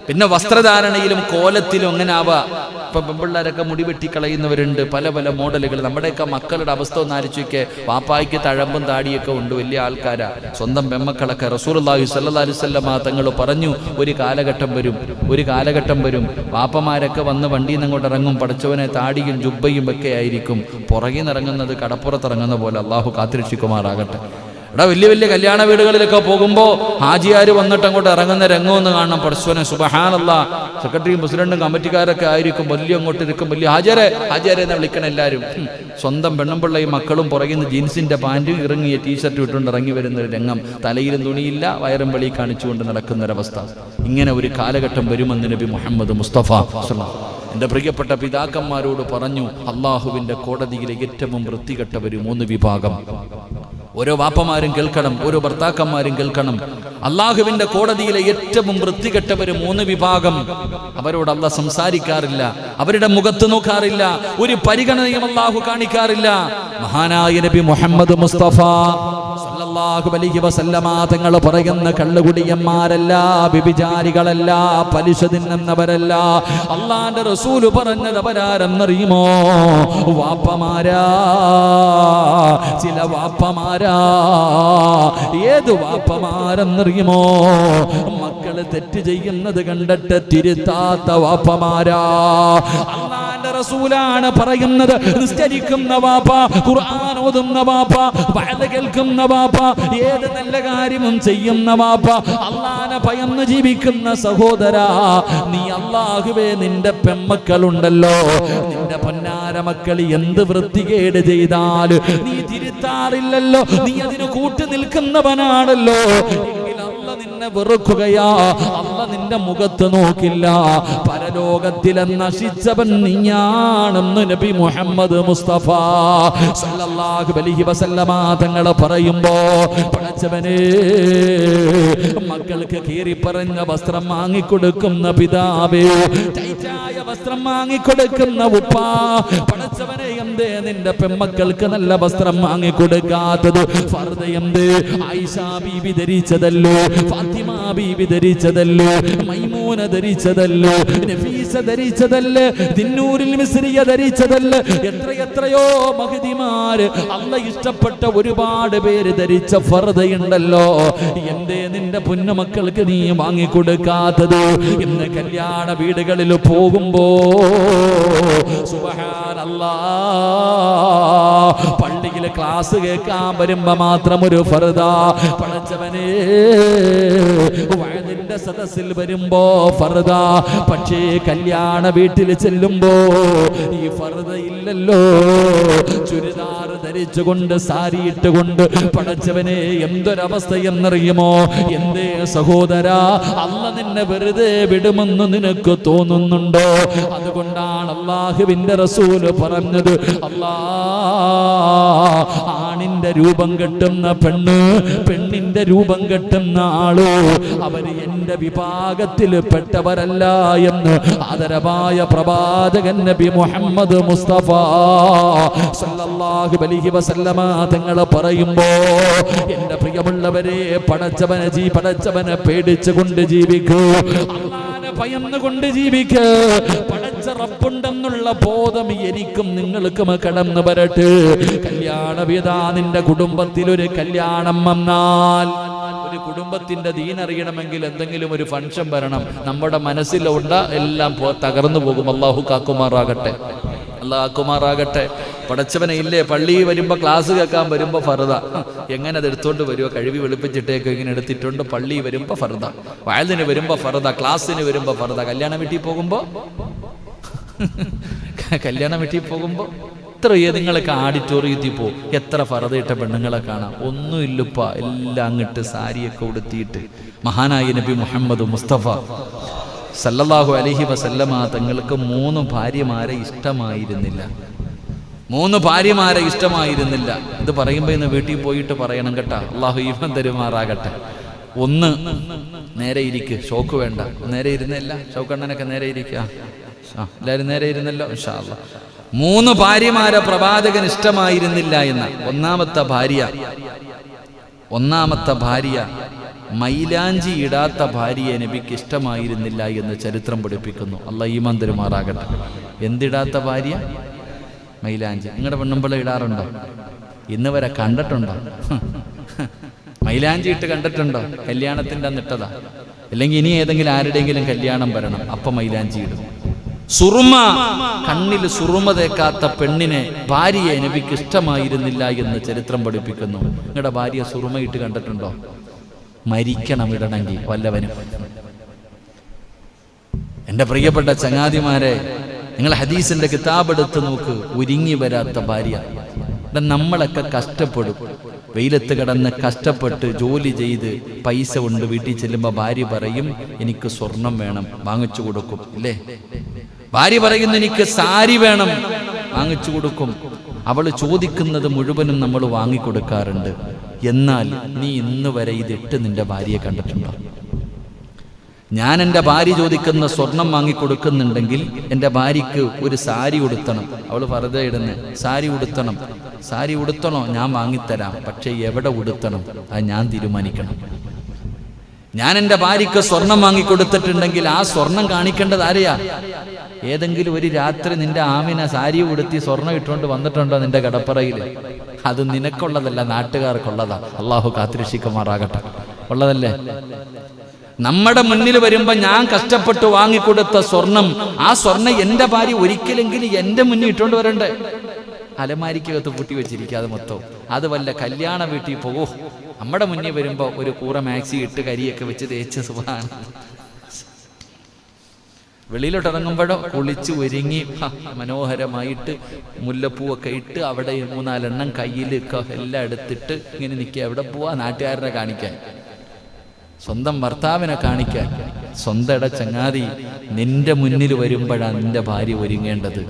പിന്നെ വസ്ത്രധാരണയിലും കോലത്തിലും അങ്ങനെ ആവാ. ഇപ്പൊ പെൺപിള്ളേരൊക്കെ മുടി വെട്ടിക്കളയുന്നവരുണ്ട്, പല പല മോഡലുകൾ. നമ്മുടെയൊക്കെ മക്കളുടെ അവസ്ഥ ഒന്ന് ആലോചിക്കെ. വാപ്പായ്ക്ക് തഴമ്പും താടിയൊക്കെ ഉണ്ട്, വലിയ ആൾക്കാരാ. സ്വന്തം പെമ്മക്കളൊക്കെ റസൂലുള്ളാഹി സ്വല്ലല്ലാഹു അലൈഹി വസല്ലം തങ്ങൾ പറഞ്ഞു, ഒരു കാലഘട്ടം വരും വാപ്പമാരൊക്കെ വന്ന് വണ്ടിയിൽ നിന്ന് അങ്ങോട്ട് ഇറങ്ങും, പടച്ചവനെ താടിയും ജുബ്ബയും ഒക്കെ ആയിരിക്കും. പുറകിൽ നിന്നിറങ്ങുന്നത് കടപ്പുറത്തിറങ്ങുന്ന പോലെ. അള്ളാഹു കാത്തിരക്ഷിക്കുമാറാകട്ടെ. ഇവിടെ വലിയ വലിയ കല്യാണ വീടുകളിലൊക്കെ പോകുമ്പോൾ ഹാജിയാര് വന്നിട്ട് അങ്ങോട്ട് ഇറങ്ങുന്ന രംഗമെന്ന് കാണണം. പടച്ചവനെ സുബ്ഹാനല്ലാഹ്. സെക്രട്ടറിയും പ്രസിഡന്റും കമ്മിറ്റിക്കാരൊക്കെ ആയിരിക്കും, വലിയ അങ്ങോട്ട് ഇരിക്കും, വലിയ ഹാജിയാരെ എന്ന് വിളിക്കണം എല്ലാവരും. സ്വന്തം പെണ്ണുമ്പിള്ളയും മക്കളും പുറകിൽ നിന്ന് ജീൻസിന്റെ പാൻറ് ഇറങ്ങിയ ടീഷർട്ട് ഇട്ടുകൊണ്ട് ഇറങ്ങി വരുന്ന ഒരു രംഗം. തലയിലും തുണിയില്ല, വയറും വെളി കാണിച്ചുകൊണ്ട് നടക്കുന്നൊരവസ്ഥ. ഇങ്ങനെ ഒരു കാലഘട്ടം വരുമെന്ന് നബി മുഹമ്മദ് മുസ്തഫ എൻ്റെ പ്രിയപ്പെട്ട പിതാക്കന്മാരോട് പറഞ്ഞു, അള്ളാഹുവിൻ്റെ കോടതിയിലെ ഏറ്റവും വൃത്തികെട്ടവർ 3 വിഭാഗം. ഓരോ വാപ്പമാരും കേൾക്കണം, ഓരോ ഭർത്താക്കന്മാരും കേൾക്കണം. അള്ളാഹുവിന്റെ കോടതിയിലെ ഏറ്റവും വൃത്തികെട്ടവർ 3 വിഭാഗം. അവരോട് അള്ളാഹ് സംസാരിക്കാറില്ല, അവരുടെ മുഖത്ത് നോക്കാറില്ല, ഒരു പരിഗണനയും അള്ളാഹു കാണിക്കാറില്ല. മഹാനായ നബി മുഹമ്മദ് മുസ്തഫ സല്ലല്ലാഹു അലൈഹി വസല്ലമ തങ്ങൾ പറയുന്ന കള്ളുകുടിയന്മാരല്ല, വ്യഭിചാരികളല്ല, പലിശ തിന്നുന്നവരല്ല. അള്ളാന്റെ റസൂല് പറഞ്ഞത് അവരാരെന്നറിയുമോ? വാപ്പമാരാ. ചില വാപ്പമാരാ. ഏത് വാപ്പമാരെന്നറിയുമോ? മക്കള് തെറ്റ് ചെയ്യുന്നത് കണ്ടിട്ട് തിരുത്താത്ത വാപ്പമാരാ. അള്ളാന്റെ റസൂലാണ് പറയുന്നത്, നിസ്കരിക്കുന്ന വാപ്പ, ഖുർആൻ ഓതുന്ന വാപ്പ, വഅദ് കേൾക്കുന്ന വാപ്പ, ഏത് നല്ല കാര്യവും ചെയ്യുന്ന വാപ്പ, അള്ളാനെ ഭയന്ന് ജീവിക്കുന്ന സഹോദരാ, നീ അള്ളാഹുവേ നിന്റെ പെമ്മക്കളുണ്ടല്ലോ, നിന്റെ പൊന്നാര മക്കൾ എന്ത് വൃത്തികേട് ചെയ്താൽ നീ തിരുത്താറില്ലല്ലോ, നീ അതിന് കൂട്ടു നിൽക്കുന്നവനാണല്ലോ. നിന്നെ വെറുക്കുകയാ, അല്ല നിന്റെ മുഖത്ത് നോക്കില്ല. പരലോകത്തിലെ നശിച്ചവൻ നീയാണെന്ന് നബി മുഹമ്മദ് മുസ്തഫ സല്ലല്ലാഹു അലൈഹി വസല്ലമ തങ്ങൾ പറയുമ്പോ, പടച്ചവനെ, മക്കൾക്ക് കീറിപ്പറഞ്ഞ വസ്ത്രം വാങ്ങിക്കൊടുക്കുന്ന പിതാവേ, ടൈറ്റായ വസ്ത്രം വാങ്ങിക്കൊടുക്കുന്ന ഉപ്പ, പടച്ചവനെ, എന്തേ നിന്റെ പെമ്മക്കൾക്ക് നല്ല വസ്ത്രം വാങ്ങിക്കൊടുക്കാത്തത്? ഫർദ എന്തേ? ആയിഷ ബീബി ധരിച്ചതല്ലോ, ഫാത്തിമ ബീബി ധരിച്ചതല്ലോ, മൈമൂന ധരിച്ചതല്ലോ, നഫീസ ധരിച്ചതല്ലേ, ദിന്നൂരിൽ മിസ്രിയ ധരിച്ചതല്ലേ, എത്രയോ മഹദിമാര് അല്ല ഇഷ്ടപ്പെട്ട ഒരുപാട് പേര് ധരിച്ച ഫർദയുണ്ടല്ലോ. എന്തേ നിന്റെ പൊന്നുമക്കൾക്ക് നീ വാങ്ങിക്കൊടുക്കാത്തത്? ഇന്ന് കല്യാണ വീടുകളിൽ പോകുമ്പോ സുബ്ഹാനല്ലാഹ്, പള്ളിയിൽ ക്ലാസ് കേൾക്കാൻ വരുമ്പോ മാത്രം ഒരു ഫർദ. പടച്ചവനെ, വഅദിന്റെ സദസ്സിൽ വരുമ്പോ ഫർദ, പക്ഷേ കല്യാണ വീട്ടിൽ ചെല്ലുമ്പോ ഈ ഫർദ ഇല്ലല്ലോ. ചുരിദാർ ധരിച്ചുകൊണ്ട്, സാരി ഇട്ടുകൊണ്ട്, പടച്ചവനെ, എന്തൊരവസ്ഥയെന്നറിയുമോ? എന്തേ സഹോദരാ, അല്ല നിന്നെ വെറുതെ വിടുമെന്ന് നിനക്ക് തോന്നുന്നുണ്ടോ? അതുകൊണ്ടാണ് അല്ലാഹുവിന്റെ റസൂല് പറഞ്ഞത്, ആണിന്റെ രൂപം കെട്ടുന്ന പെണ്ണ്, പെണ്ണിന്റെ രൂപം കെട്ടുന്ന ആള്, അവര് എന്റെ വിഭാഗത്തിൽ പെട്ടവരല്ല എന്ന് ആദരവായ പ്രവാചകൻ നബി മുഹമ്മദ് മുസ്തഫ സല്ലല്ലാഹു അലൈഹി വസല്ലമ തങ്ങൾ പറയുമ്പോ, എന്റെ പ്രിയമുള്ളവരെ, പടച്ചവനെ പേടിച്ചുകൊണ്ട് ജീവിക്കൂ, അല്ലാഹുവിനെ ഭയന്നുകൊണ്ട് ജീവിക്കൂ. പടച്ച റബ്ബുണ്ടെന്നുള്ള ബോധം എനിക്കും നിങ്ങൾക്കും കടന്നു വരട്ടെ. കല്യാണ വീതാ, നിന്റെ കുടുംബത്തിൽ ഒരു കല്യാണം വന്നാൽ, ഒരു കുടുംബത്തിന്റെ ദീനറിയണമെങ്കിൽ എന്തെങ്കിലും ഒരു ഫംഗ്ഷൻ വരണം. നമ്മുടെ മനസ്സിലുണ്ട എല്ലാം തകർന്നു പോകും. അല്ലാഹു കാക്കുമാറാകട്ടെ, അല്ലാഹു കാക്കുമാറാകട്ടെ. പടച്ചവനെ, ഇല്ലേ, പള്ളിയിൽ വരുമ്പോൾ ക്ലാസ് കേൾക്കാൻ വരുമ്പോൾ ഫർദ, എങ്ങനെ അത് എടുത്തോണ്ട് വരുമോ? കഴുകി വെളുപ്പിച്ചിട്ടേക്ക് ഇങ്ങനെ എടുത്തിട്ടുണ്ട്. പള്ളിയിൽ വരുമ്പോൾ ഫർദ, വയലിന് വരുമ്പോൾ ഫർദ, ക്ലാസ്സിന് വരുമ്പോൾ ഫർദ. കല്യാണ വീട്ടിൽ പോകുമ്പോൾ എത്ര നിങ്ങളൊക്കെ ആഡിറ്റോറിയത്തിൽ പോകും, എത്ര ഫർദ ഇട്ട പെണ്ണുങ്ങളെ കാണാം. ഒന്നുമില്ലപ്പ, എല്ലാം അങ്ങിട്ട് സാരിയൊക്കെ ഉടുത്തിയിട്ട്. മഹാനായ നബി മുഹമ്മദ് മുസ്തഫ സല്ലല്ലാഹു അലൈഹി വസല്ലമ തങ്ങൾക്ക് 3 ഭാര്യമാരെ ഇഷ്ടമായിരുന്നില്ല. 3 ഭാര്യമാരെ ഇഷ്ടമായിരുന്നില്ല. ഇത് പറയുമ്പോ ഇന്ന് വീട്ടിൽ പോയിട്ട് പറയണം കേട്ടാ. അള്ളാഹു ഈമാൻ തരുമാറാകട്ടെ. 1, നേരെ ഇരിക്ക്, ഷോക്ക് വേണ്ട. നേരെ ഇരുന്നില്ല, ഷോക്കണ്ണനൊക്കെ നേരെ ഇരിക്കുക. എല്ലാവരും നേരെ ഇരുന്നല്ലോ, ഇൻഷാ അല്ലാഹ്. 3 ഭാര്യമാരെ പ്രവാചകൻ ഇഷ്ടമായിരുന്നില്ല എന്ന ഒന്നാമത്തെ ഭാര്യ മൈലാഞ്ചി ഇടാത്ത ഭാര്യയെ നബിക്ക് ഇഷ്ടമായിരുന്നില്ല എന്ന് ചരിത്രം പഠിപ്പിക്കുന്നു. അല്ലാഹു ഈമാൻ തരുമാറാകട്ടെ. എന്തിടാത്ത ഭാര്യ? മൈലാഞ്ചി. നിങ്ങളുടെ പെണ്ണുമ്പിള്ള ഇടാറുണ്ടോ? ഇന്ന് വരെ കണ്ടിട്ടുണ്ടോ? മൈലാഞ്ചി ഇട്ട് കണ്ടിട്ടുണ്ടോ? കല്യാണത്തിൻ്റെ അന്ന് ഇട്ടതാ, അല്ലെങ്കിൽ ഇനി ഏതെങ്കിലും ആരുടെയെങ്കിലും കല്യാണം വരണം, അപ്പം മൈലാഞ്ചി ഇടും. സുറുമ, കണ്ണിൽ സുറുമ തേക്കാത്ത പെണ്ണിനെ, ഭാര്യയെ നബിക്ക് ഇഷ്ടമായിരുന്നില്ല എന്ന് ചരിത്രം പഠിപ്പിക്കുന്നു. നിങ്ങളുടെ ഭാര്യ സുറുമയിട്ട് കണ്ടിട്ടുണ്ടോ? മരിക്കണം ഇടണമെങ്കിൽ വല്ലവനും. എൻ്റെ പ്രിയപ്പെട്ട ചങ്ങാതിമാരെ, നിങ്ങൾ ഹദീസിന്റെ കിതാബ് എടുത്ത് നോക്ക്. ഒരുങ്ങി വരാത്ത ഭാര്യ. നമ്മളൊക്കെ കഷ്ടപ്പെടും, വെയിലത്ത് കിടന്ന് കഷ്ടപ്പെട്ട് ജോലി ചെയ്ത് പൈസ കൊണ്ട് വീട്ടിൽ ചെല്ലുമ്പോൾ ഭാര്യ പറയും, എനിക്ക് സ്വർണം വേണം, വാങ്ങിച്ചു കൊടുക്കും. ഇല്ലേ? ഭാര്യ പറയുന്നു, എനിക്ക് സാരി വേണം, വാങ്ങിച്ചു കൊടുക്കും. അവള് ചോദിക്കുന്നത് മുഴുവനും നമ്മൾ വാങ്ങിക്കൊടുക്കാറുണ്ട്. എന്നാൽ നീ ഇന്ന് വരെ ഇതിട്ട് നിന്റെ ഭാര്യയെ കണ്ടിട്ടുണ്ടോ? ഞാൻ എൻ്റെ ഭാര്യ ചോദിക്കുന്ന സ്വർണം വാങ്ങിക്കൊടുക്കുന്നുണ്ടെങ്കിൽ എൻ്റെ ഭാര്യയ്ക്ക് ഒരു സാരി ഉടുത്തണം. അവൾ വെറുതെ ഇടുന്ന സാരി ഉടുത്തണോ? ഞാൻ വാങ്ങിത്തരാം, പക്ഷേ എവിടെ ഉടുത്തണം അത് ഞാൻ തീരുമാനിക്കണം. ഞാൻ എൻ്റെ ഭാര്യയ്ക്ക് സ്വർണം വാങ്ങിക്കൊടുത്തിട്ടുണ്ടെങ്കിൽ ആ സ്വർണം കാണിക്കേണ്ടത് ആരെയാ? ഏതെങ്കിലും ഒരു രാത്രി നിന്റെ ആമിന സാരി ഉടുത്തി സ്വർണം ഇട്ടുകൊണ്ട് വന്നിട്ടുണ്ടോ നിന്റെ കടപ്പറയിൽ? അത് നിനക്കുള്ളതല്ല, നാട്ടുകാർക്കുള്ളതാ. അള്ളാഹു കാത്തിരക്ഷിക്കുമാറാകട്ടെ. ഉള്ളതല്ലേ? നമ്മുടെ മുന്നിൽ വരുമ്പോ ഞാൻ കഷ്ടപ്പെട്ട് വാങ്ങിക്കൊടുത്ത സ്വർണം, ആ സ്വർണം എൻ്റെ ഭാര്യ ഒരിക്കലെങ്കിലും എൻ്റെ മുന്നിൽ ഇട്ടുകൊണ്ട് വരണ്ടേ? അലമാരിക്കകത്ത് പൂട്ടി വെച്ചിരിക്കാതെ മൊത്തം. അത് വല്ല കല്യാണ വീട്ടിൽ പോകൂ, നമ്മുടെ മുന്നിൽ വരുമ്പോ ഒരു കൂറ മാക്സി ഇട്ട് കരിയൊക്കെ വെച്ച് തേച്ച് സുഖാണ്. വെളിയിലോട്ട് ഇറങ്ങുമ്പോഴോ കുളിച്ച് ഒരുങ്ങി മനോഹരമായിട്ട് മുല്ലപ്പൂവൊക്കെ ഇട്ട് അവിടെ 3-4 എണ്ണം കയ്യിൽ എല്ലാം എടുത്തിട്ട് ഇങ്ങനെ നിൽക്കുക. എവിടെ പോവാ? നാട്ടുകാരനെ കാണിക്കാൻ, സ്വന്തം ഭർത്താവിനെ കാണിക്കാൻ. സ്വന്തം ചങ്ങാതി, നിന്റെ മുന്നിൽ വരുമ്പോഴാണ് നിന്റെ ഭാര്യ ഒരുങ്ങേണ്ടത്.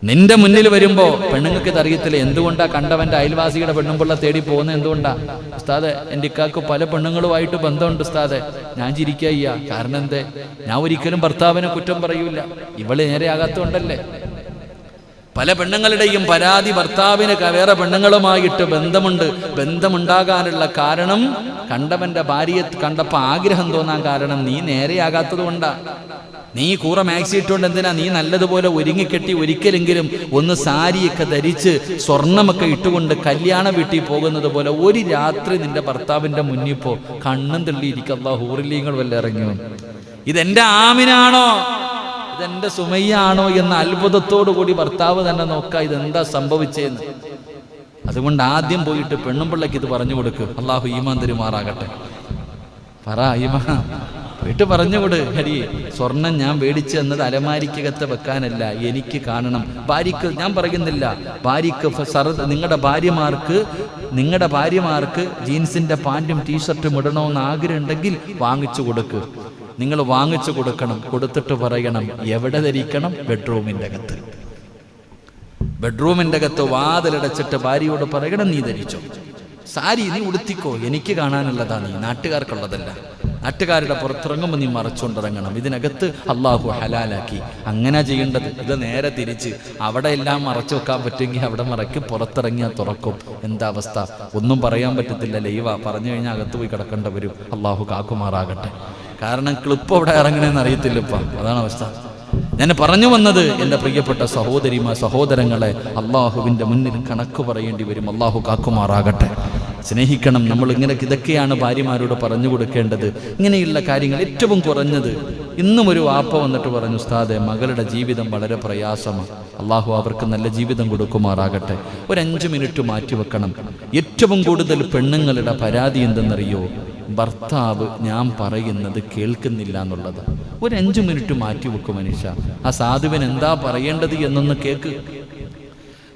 നിന്റെ മുന്നിൽ വരുമ്പോ പെണ്ണുങ്ങൾക്ക് ഇത് അറിയത്തില്ല. എന്തുകൊണ്ടാ കണ്ടവന്റെ അയൽവാസിയുടെ പെണ്ണുമ്പിള്ള തേടി പോകുന്നത്? എന്തുകൊണ്ടാ ഉസ്താദെ? എൻ്റെ ഇക്കാക്ക് പല പെണ്ണുങ്ങളുമായിട്ട് ബന്ധമുണ്ട് ഉസ്താദെ. ഞാൻ ചിരിക്കുക. കാരണം എന്തേ? ഞാൻ ഒരിക്കലും ഭർത്താവിനെ കുറ്റം പറയൂല. ഇവള് നേരെയാകാത്തതുകൊണ്ടല്ലേ. പല പെണ്ണുങ്ങളുടെയും പരാതി ഭർത്താവിന് വേറെ പെണ്ണുങ്ങളുമായിട്ട് ബന്ധമുണ്ടാകാനുള്ള കാരണം കണ്ടവന്റെ ഭാര്യയെ കണ്ടപ്പോ ആഗ്രഹം തോന്നാൻ കാരണം നീ നേരെയാകാത്തത് കൊണ്ടാ. നീ കൂറ മാക്സി ഇട്ടുകൊണ്ട് എന്തിനാ? നീ നല്ലതുപോലെ ഒരുങ്ങിക്കെട്ടി ഒരിക്കലെങ്കിലും ഒന്ന് സാരിയൊക്കെ ധരിച്ച് സ്വർണമൊക്കെ ഇട്ടുകൊണ്ട് കല്യാണ വീട്ടിൽ പോകുന്നത് പോലെ ഒരു രാത്രി നിന്റെ ഭർത്താവിന്റെ മുന്നിൽ പോ. കണ്ണും തള്ളിയിരിക്കും. അല്ലാഹു ഹൂറിലീങ്ങൾ വല്ല ഇറങ്ങിയോ? ഇതെന്റെ ആമിനാണോ, ഇതെന്റെ സുമയ്യാണോ എന്ന അത്ഭുതത്തോടു കൂടി ഭർത്താവ് തന്നെ നോക്കുക ഇതെന്താ സംഭവിച്ചതെന്ന്. അതുകൊണ്ട് ആദ്യം പോയിട്ട് പെണ്ണും പിള്ളക്ക് ഇത് പറഞ്ഞു കൊടുക്ക്. അള്ളാഹു ഈമാൻ തരുമാറാകട്ടെ. പറ ഈമാൻ പോയിട്ട് പറഞ്ഞുകൊട്. ഹരി, സ്വർണം ഞാൻ മേടിച്ചു എന്നത് അലമാരിക്കകത്ത് വെക്കാനല്ല, എനിക്ക് കാണണം. ഭാര്യക്ക് ഞാൻ പറയുന്നില്ല, ഭാര്യക്ക് നിങ്ങളുടെ ഭാര്യമാർക്ക് ജീൻസിന്റെ പാൻറ്റും ടീഷർട്ടും ഇടണമെന്ന് ആഗ്രഹം ഉണ്ടെങ്കിൽ വാങ്ങിച്ചു കൊടുക്ക്. നിങ്ങൾ വാങ്ങിച്ചു കൊടുക്കണം. കൊടുത്തിട്ട് പറയണം എവിടെ ധരിക്കണം? ബെഡ്റൂമിൻ്റെ അകത്ത് വാതിലടച്ചിട്ട് ഭാര്യയോട് പറയണം നീ ധരിച്ചോ, സാരി നീ ഉടുത്തിക്കോ, എനിക്ക് കാണാനുള്ളതാ, നീ നാട്ടുകാർക്കുള്ളതല്ല. നാട്ടുകാരുടെ പുറത്തിറങ്ങുമ്പോൾ നീ മറച്ചുകൊണ്ടിറങ്ങണം. ഇതിനകത്ത് അള്ളാഹു ഹലാലാക്കി. അങ്ങനെ ചെയ്യേണ്ടത്. ഇത് നേരെ തിരിച്ച് അവിടെ എല്ലാം മറച്ചു വെക്കാൻ പറ്റുമെങ്കിൽ അവിടെ മറയ്ക്ക്, പുറത്തിറങ്ങിയാൽ തുറക്കും. എന്താ അവസ്ഥ? ഒന്നും പറയാൻ പറ്റത്തില്ല. ലൈവാ പറഞ്ഞു കഴിഞ്ഞാൽ അകത്ത് പോയി കിടക്കേണ്ട വരും. അള്ളാഹു കാക്കുമാറാകട്ടെ. കാരണം ക്ലിപ്പ് എവിടെ ഇറങ്ങണമെന്ന് അറിയത്തില്ലപ്പ. അതാണ് അവസ്ഥ. ഞാൻ പറഞ്ഞു വന്നത്, എൻ്റെ പ്രിയപ്പെട്ട സഹോദരങ്ങളെ, അള്ളാഹുവിൻ്റെ മുന്നിൽ കണക്ക് പറയേണ്ടി വരും. അള്ളാഹു കാക്കുമാറാകട്ടെ. സ്നേഹിക്കണം. നമ്മൾ ഇതൊക്കെയാണ് ഭാര്യമാരോട് പറഞ്ഞു കൊടുക്കേണ്ടത്. ഇങ്ങനെയുള്ള കാര്യങ്ങൾ ഏറ്റവും കുറഞ്ഞത്. ഇന്നും ഒരു വാപ്പ വന്നിട്ട് പറഞ്ഞു, ഉസ്താദെ മകളുടെ ജീവിതം വളരെ പ്രയാസമാണ്. അള്ളാഹു അവർക്ക് നല്ല ജീവിതം കൊടുക്കുമാറാകട്ടെ. ഒരു 5 മിനിറ്റ് മാറ്റിവെക്കണം. ഏറ്റവും കൂടുതൽ പെണ്ണുങ്ങളുടെ പരാതി എന്തെന്നറിയോ? ഭർത്താവ് ഞാൻ പറയുന്നത് കേൾക്കുന്നില്ല എന്നുള്ളത്. ഒരു 5 മിനിറ്റ് മാറ്റിവെക്കും മനുഷ്യ. ആ സാധുവിന് എന്താ പറയേണ്ടത് എന്നൊന്ന് കേൾക്ക്.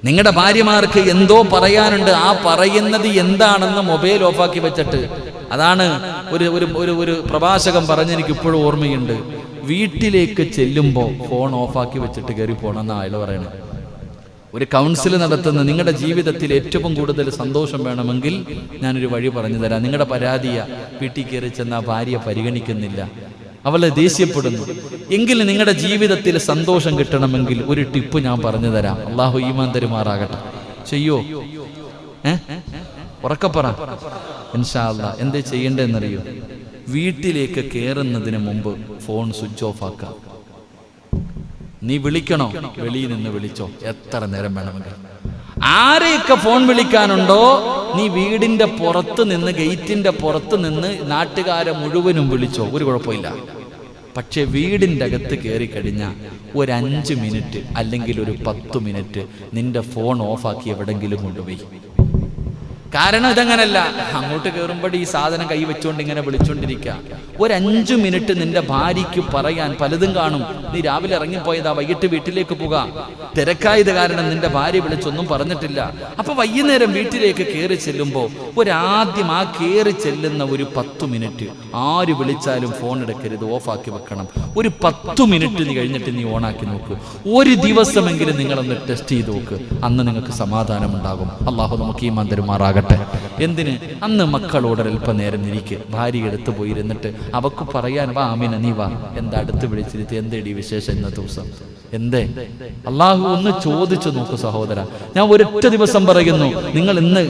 നിങ്ങളുടെ ഭാര്യമാർക്ക് എന്തോ പറയാനുണ്ട്. ആ പറയുന്നത് എന്താണെന്ന് മൊബൈൽ ഓഫാക്കി വെച്ചിട്ട്, അതാണ് ഒരു പ്രഭാഷകൻ പറഞ്ഞെനിക്ക് ഇപ്പോഴും ഓർമ്മയുണ്ട്. വീട്ടിലേക്ക് ചെല്ലുമ്പോൾ ഫോൺ ഓഫാക്കി വെച്ചിട്ട് കയറി പോകണമെന്നാണ് അയാൾ പറയണത്. ഒരു കൗൺസിൽ നടത്തുന്ന നിങ്ങളുടെ ജീവിതത്തിൽ ഏറ്റവും കൂടുതൽ സന്തോഷം വേണമെങ്കിൽ ഞാനൊരു വഴി പറഞ്ഞു തരാം. നിങ്ങളുടെ പരാതിയ വീട്ടിൽ കയറി ചെന്ന ഭാര്യ പരിഗണിക്കുന്നില്ല, അവളെ ദേഷ്യപ്പെടുന്നു എങ്കിൽ നിങ്ങളുടെ ജീവിതത്തിൽ സന്തോഷം കിട്ടണമെങ്കിൽ ഒരു ടിപ്പ് ഞാൻ പറഞ്ഞു തരാം. അള്ളാഹു ഈമാൻ തരുമാറാകട്ടെ. ചെയ്യോ? ഉറക്കപ്പറ ഇൻഷാ അല്ലാഹ്. എന്താ ചെയ്യേണ്ടതെന്നറിയോ? വീട്ടിലേക്ക് കയറുന്നതിന് മുമ്പ് ഫോൺ സ്വിച്ച് ഓഫ് ആക്കുക. നീ വിളിക്കണോ? വെളിയിൽ നിന്ന് വിളിച്ചോ, എത്ര നേരം വേണമെങ്കിൽ. ആരെയൊക്കെ ഫോൺ വിളിക്കാനുണ്ടോ നീ വീടിന്റെ പുറത്ത് നിന്ന്, ഗേറ്റിന്റെ പുറത്ത് നിന്ന് നാട്ടുകാരെ മുഴുവനും വിളിച്ചോ, ഒരു കുഴപ്പമില്ല. പക്ഷെ വീടിൻ്റെ അകത്ത് കയറി കഴിഞ്ഞാൽ ഒരു 5 മിനിറ്റ് അല്ലെങ്കിൽ ഒരു 10 മിനിറ്റ് നിന്റെ ഫോൺ ഓഫാക്കി എവിടെങ്കിലും കൊണ്ടുപോയി. കാരണം ഇതങ്ങനല്ല, അങ്ങോട്ട് കയറുമ്പോൾ ഈ സാധനം കൈ വെച്ചുകൊണ്ട് ഇങ്ങനെ വിളിച്ചോണ്ടിരിക്കുക. ഒരു 5 മിനിറ്റ് നിന്റെ ഭാര്യയ്ക്ക് പറയാൻ പലതും കാണും. നീ രാവിലെ ഇറങ്ങിപ്പോയതാ, വൈകിട്ട് വീട്ടിലേക്ക് പോകാം, തിരക്കായത് കാരണം നിന്റെ ഭാര്യ വിളിച്ചൊന്നും പറഞ്ഞിട്ടില്ല. അപ്പൊ വൈകുന്നേരം വീട്ടിലേക്ക് കയറി ചെല്ലുമ്പോൾ ആദ്യം ആ കയറി ചെല്ലുന്ന ഒരു 10 മിനിറ്റ് ആര് വിളിച്ചാലും ഫോൺ എടുക്കരുത്, ഓഫാക്കി വെക്കണം. ഒരു 10 മിനിറ്റ് നീ കഴിഞ്ഞിട്ട് നീ ഓണാക്കി നോക്ക്. ഒരു ദിവസമെങ്കിലും നിങ്ങളൊന്ന് ടെസ്റ്റ് ചെയ്ത് നോക്ക്. അന്ന് നിങ്ങൾക്ക് സമാധാനം ഉണ്ടാകും. അള്ളാഹു നമുക്ക് ഈ മന്ദിരമാറാകട്ടെ. എന്തിന്? അന്ന് മക്കളോട് അല്പം നേരം ഇരിക്ക്. ഭാര്യ എടുത്തു പോയിരുന്നിട്ട് അവക്ക് പറയാൻ, വാ ആമിന നീ വാ, എന്താ അടുത്ത് വിളിച്ചിരുത്തി, എന്തേടി വിശേഷം ഇന്ന ദിവസം, എന്തേ? അള്ളാഹു ഒന്ന് ചോദിച്ചു നോക്കൂ സഹോദര. ഞാൻ ഒരൊറ്റ ദിവസം പറയുന്നു, നിങ്ങൾ ഇന്ന്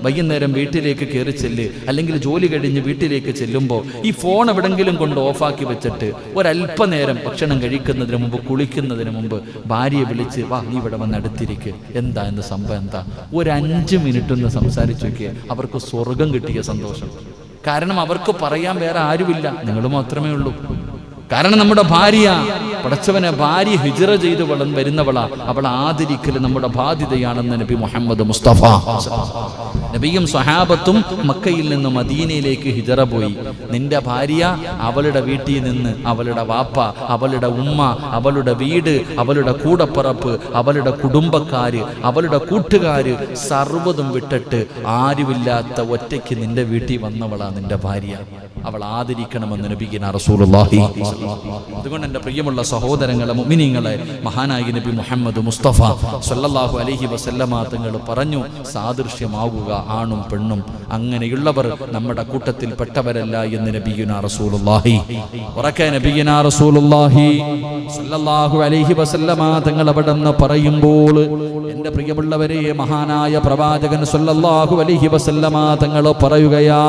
വൈകുന്നേരം വീട്ടിലേക്ക് കയറി ചെല്ല്, അല്ലെങ്കിൽ ജോലി കഴിഞ്ഞ് വീട്ടിലേക്ക് ചെല്ലുമ്പോൾ ഈ ഫോൺ എവിടെങ്കിലും കൊണ്ട് ഓഫാക്കി വെച്ചിട്ട് ഒരല്പനേരം ഭക്ഷണം കഴിക്കുന്നതിന് മുമ്പ്, കുളിക്കുന്നതിന് മുമ്പ് ഭാര്യയെ വിളിച്ച്, വാ നീ ഇവിടെ വന്ന് അടുത്തിരിക്ക്, എന്താ എന്ന് സംഭവം എന്താ, ഒരു 5 മിനിറ്റ് ഒന്ന് സംസാരിച്ചു നോക്കിയ അവർക്ക് സ്വർഗം കിട്ടിയ സന്തോഷം. കാരണം അവർക്ക് പറയാൻ വേറെ ആരുമില്ല, നിങ്ങൾ മാത്രമേ ഉള്ളൂ. കാരണം നമ്മുടെ ഭാര്യ, പടച്ചവനെ, ഭാര്യ ഹിജ്റ ചെയ്ത് വരുന്നവളാ, അവൾ ആദരിക്കൽ നമ്മുടെ ബാധ്യതയാണെന്ന് നബി മുഹമ്മദ് മുസ്തഫ. നബിയും സ്വഹാബത്തും മക്കയിൽ നിന്ന് മദീനയിലേക്ക് ഹിജ്റ പോയി. നിന്റെ ഭാര്യ അവളുടെ വീട്ടിൽ നിന്ന് അവളുടെ വാപ്പ, അവളുടെ ഉമ്മ, അവളുടെ വീട്, അവളുടെ കൂടപ്പിറപ്പ്, അവളുടെ കുടുംബക്കാര്, അവളുടെ കൂട്ടുകാര് സർവ്വതും വിട്ടിട്ട് ആരുമില്ലാത്ത ഒറ്റയ്ക്ക് നിന്റെ വീട്ടിൽ വന്നവളാ നിന്റെ ഭാര്യ. അവൾ ആദരിക്കണമെന്ന് നബിയിന റസൂലുള്ളാഹി. അതുകൊണ്ട് എൻ്റെ പ്രിയമുള്ള സഹോദരങ്ങളെ, മുഅ്മിനീങ്ങളെ, മഹാനായ നബി മുഹമ്മദ് മുസ്തഫ സ്വല്ലല്ലാഹു അലൈഹി വസല്ലമ തങ്ങൾ പറഞ്ഞു, സാദൃശ്യമാവുക ആണും പെണ്ണും, അങ്ങനെയുള്ളവർ നമ്മുടെ കൂട്ടത്തിൽ പെട്ടവരല്ല എന്ന് നബിയിന റസൂലുള്ളാഹി. ഉറക്കെ നബിയിന റസൂലുള്ളാഹി സ്വല്ലല്ലാഹു അലൈഹി വസല്ലമ തങ്ങൾ അവിടെന്ന് പറയുമ്പോൾ, എൻ്റെ പ്രിയമുള്ളവരെ, മഹാനായ പ്രവാചകൻ സ്വല്ലല്ലാഹു അലൈഹി വസല്ലമ തങ്ങൾ പറയുകയാ,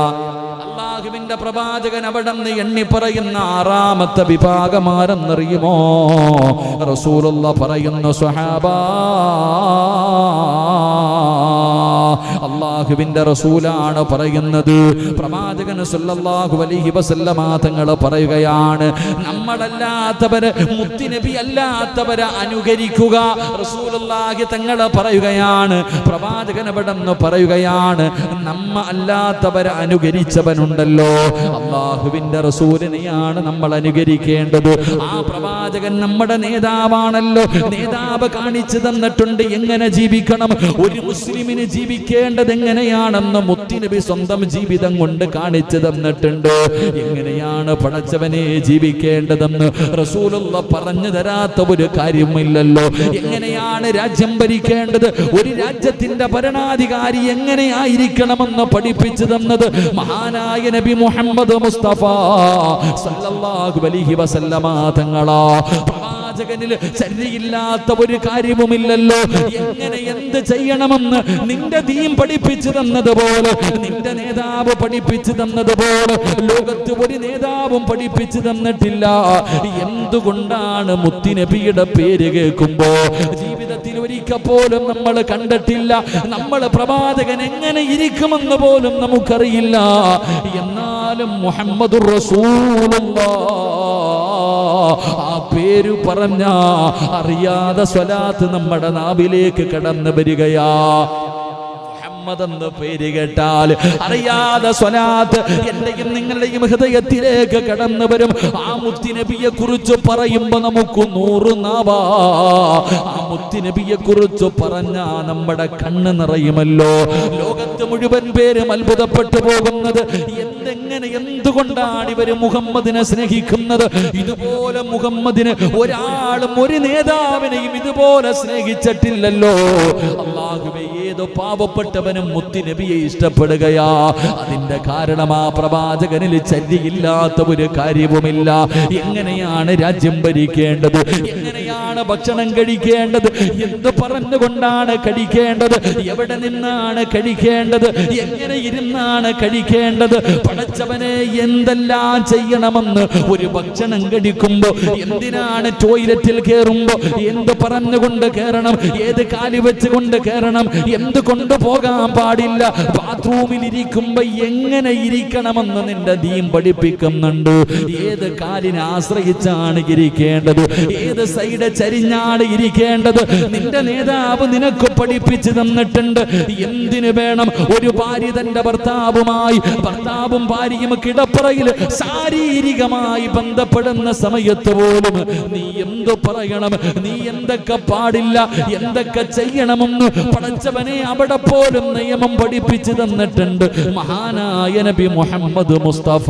അല്ലാഹുവിന്റെ പ്രവാചകൻ അവിടെന്ന് എണ്ണി പറയുന്ന ആറാമത്തെ വിഭാഗമാരെന്നറിയുമോ? റസൂലുള്ളാഹി പറയുന്നു, സ്വഹാബാ, അല്ലാഹുവിന്റെ റസൂലാണ് പറയുന്നത്. പ്രവാചകൻ സല്ലല്ലാഹു അലൈഹി വസല്ലമ തങ്ങൾ പറയുകയാണ്, നമ്മളല്ലാത്തവരെ, മുത്തുനബി അല്ലാത്തവരെ അനുകരിക്കുക. റസൂലുള്ളാഹി തങ്ങൾ പറയുകയാണ്, പ്രവാചകൻ അവിടെന്ന് പറയുകയാണ്, നമ്മ അല്ലാത്തവരെ അനുകരിച്ചവനുണ്ടല്ലോ, അല്ലാഹുവിന്റെ റസൂലിനെയാണ് നമ്മൾ അനുകരിക്കേണ്ടത്. ആ പ്രവാചകൻ നമ്മുടെ നേതാവാണല്ലോ. നേതാവ് കാണിച്ചു തന്നിട്ടുണ്ട് എങ്ങനെ ജീവിക്കണം, ഒരു മുസ്ലിമിന് ജീവിക്കേണ്ടത് എങ്ങനെയാണെന്ന് മുത്തുനബി സ്വന്തം ജീവിതം കൊണ്ട് കാണിച്ചു തന്നിട്ടുണ്ട്. എങ്ങനെയാണ് പടച്ചവനെ ജീവിക്കേണ്ടതെന്ന് റസൂലുള്ളാഹി പറഞ്ഞു തരാത്ത ഒരു കാര്യമില്ലല്ലോ. എങ്ങനെയാണ് രാജ്യം ഭരിക്കേണ്ടത്, ഒരു രാജ്യത്തിന്റെ ഭരണാധികാരി എങ്ങനെയായിരിക്കണമെന്ന് പഠിപ്പിച്ചു തന്നത് മഹാനായ നബി മുഹമ്മദ് മുസ്തഫ സല്ലല്ലാഹു അലൈഹി വസല്ലമ തങ്ങളാ. പ്രവാചകനിൽ ശരിയില്ലാത്ത ഒരു കാര്യവുമില്ലല്ലോ. എങ്ങനെ എന്ത് ചെയ്യണമെന്ന് നിന്റെ ദീൻ പഠിപ്പിച്ചു തന്നതുപോലെ, നിന്റെ നേതാവ് പഠിപ്പിച്ചു തന്നതുപോലെ ലോകത്ത് ഒരു നേതാവും പഠിപ്പിച്ചു തന്നിട്ടില്ല. എന്തുകൊണ്ടാണ് മുത്തുനബിയുടെ പേര് കേൾക്കുമ്പോ ജീവിതത്തിൽ ഒരിക്കൽ പോലും നമ്മൾ കണ്ടിട്ടില്ല. നമ്മൾ പ്രവാചകൻ എങ്ങനെ ഇരിക്കുമെന്ന് പോലും നമുക്കറിയില്ല. എന്നാലും മുഹമ്മദുർ റസൂലുള്ളാഹ് ആ പേര് പറഞ്ഞ അറിയാതെ സ്വലാത്ത് നമ്മുടെ നാവിലേക്ക് കടന്നു വരികയാ. മുഹമ്മദെന്ന് പേര് കേട്ടാൽ അറിയാതെ സ്വലാത്ത് എന്റെയും നിങ്ങളുടെയും ഹൃദയത്തിലേക്ക് കടന്നു വരും. ആ മുത്തുനബിയെ കുറിച്ച് പറയുമ്പോ നമുക്ക് 100 നാവാ. ആ മുത്തുനബിയെ കുറിച്ച് പറഞ്ഞാ നമ്മുടെ കണ്ണ് നിറയുമല്ലോ. ലോകത്ത് മുഴുവൻ പേരും അത്ഭുതപ്പെട്ടു പോകുന്നത് എന്തുകൊണ്ടാണ് ഇവര് മുഹമ്മദിനെ സ്നേഹിക്കുന്നത്? ഇതുപോലെ മുഹമ്മദിന് ഒരാളും ഒരു നേതാവിനെയും ഇതുപോലെ സ്നേഹിച്ചിട്ടില്ലല്ലോ. അല്ലാഹുവേ, ഏതോ പാവപ്പെട്ടവനും മുത്തുനബിയെ ഇഷ്ടപ്പെടുകയാ. അതിന്റെ കാരണം ആ പ്രവാചകനിൽ ചര്യയില്ലാത്ത ഒരു കാര്യവുമില്ല. എങ്ങനെയാണ് രാജ്യം ഭരിക്കേണ്ടത്, എങ്ങനെയാണ് ഭക്ഷണം കഴിക്കേണ്ടത്, എന്ത് പറഞ്ഞുകൊണ്ടാണ് കഴിക്കേണ്ടത്, എവിടെ നിന്നാണ് കഴിക്കേണ്ടത്, എങ്ങനെ ഇരുന്നാണ് കഴിക്കേണ്ടത്, പടച്ചവനെ എന്തെല്ലാം ചെയ്യണമെന്ന് ഒരു ഭക്ഷണം കഴിക്കുമ്പോ, എന്തിനാണ് ടോയ്ലറ്റിൽ കയറുമ്പോ എന്ത് പറഞ്ഞുകൊണ്ട് കയറണം, ഏത് കാലി വെച്ചുകൊണ്ട് കയറണം, എന്ത് കൊണ്ടുപോകാൻ പാടില്ല, ബാത്റൂമിൽ ഇരിക്കുമ്പോ എങ്ങനെ ഇരിക്കണമെന്ന് നിന്റെ ദീൻ പഠിപ്പിക്കുന്നുണ്ട്. ഏത് കാലിനെ ആശ്രയിച്ചാണ് ഇരിക്കേണ്ടത്, ഏത് സൈഡ് ചരിഞ്ഞാണ് ഇരിക്കേണ്ടത്, നിന്റെ നേതാവ് നിനക്ക് പഠിപ്പിച്ചു തന്നിട്ടുണ്ട്. എന്തിനു വേണം ഒരു ഭാര്യ തന്റെ ഭർത്താവുമായി, ഭർത്താവും ഭാര്യയും കിടപ്പറയിൽ ശാരീരികമായി ബന്ധപ്പെടുന്ന സമയത്ത് പോലും നീ എന്ത് പറയണം, നീ എന്തൊക്കെ പാടില്ല, എന്തൊക്കെ ചെയ്യണമെന്ന് പടച്ചവനെ അവിടെ പോലും നിയമം പഠിപ്പിച്ചു തന്നിട്ടുണ്ട് മഹാനായ നബി മുഹമ്മദ് മുസ്തഫ.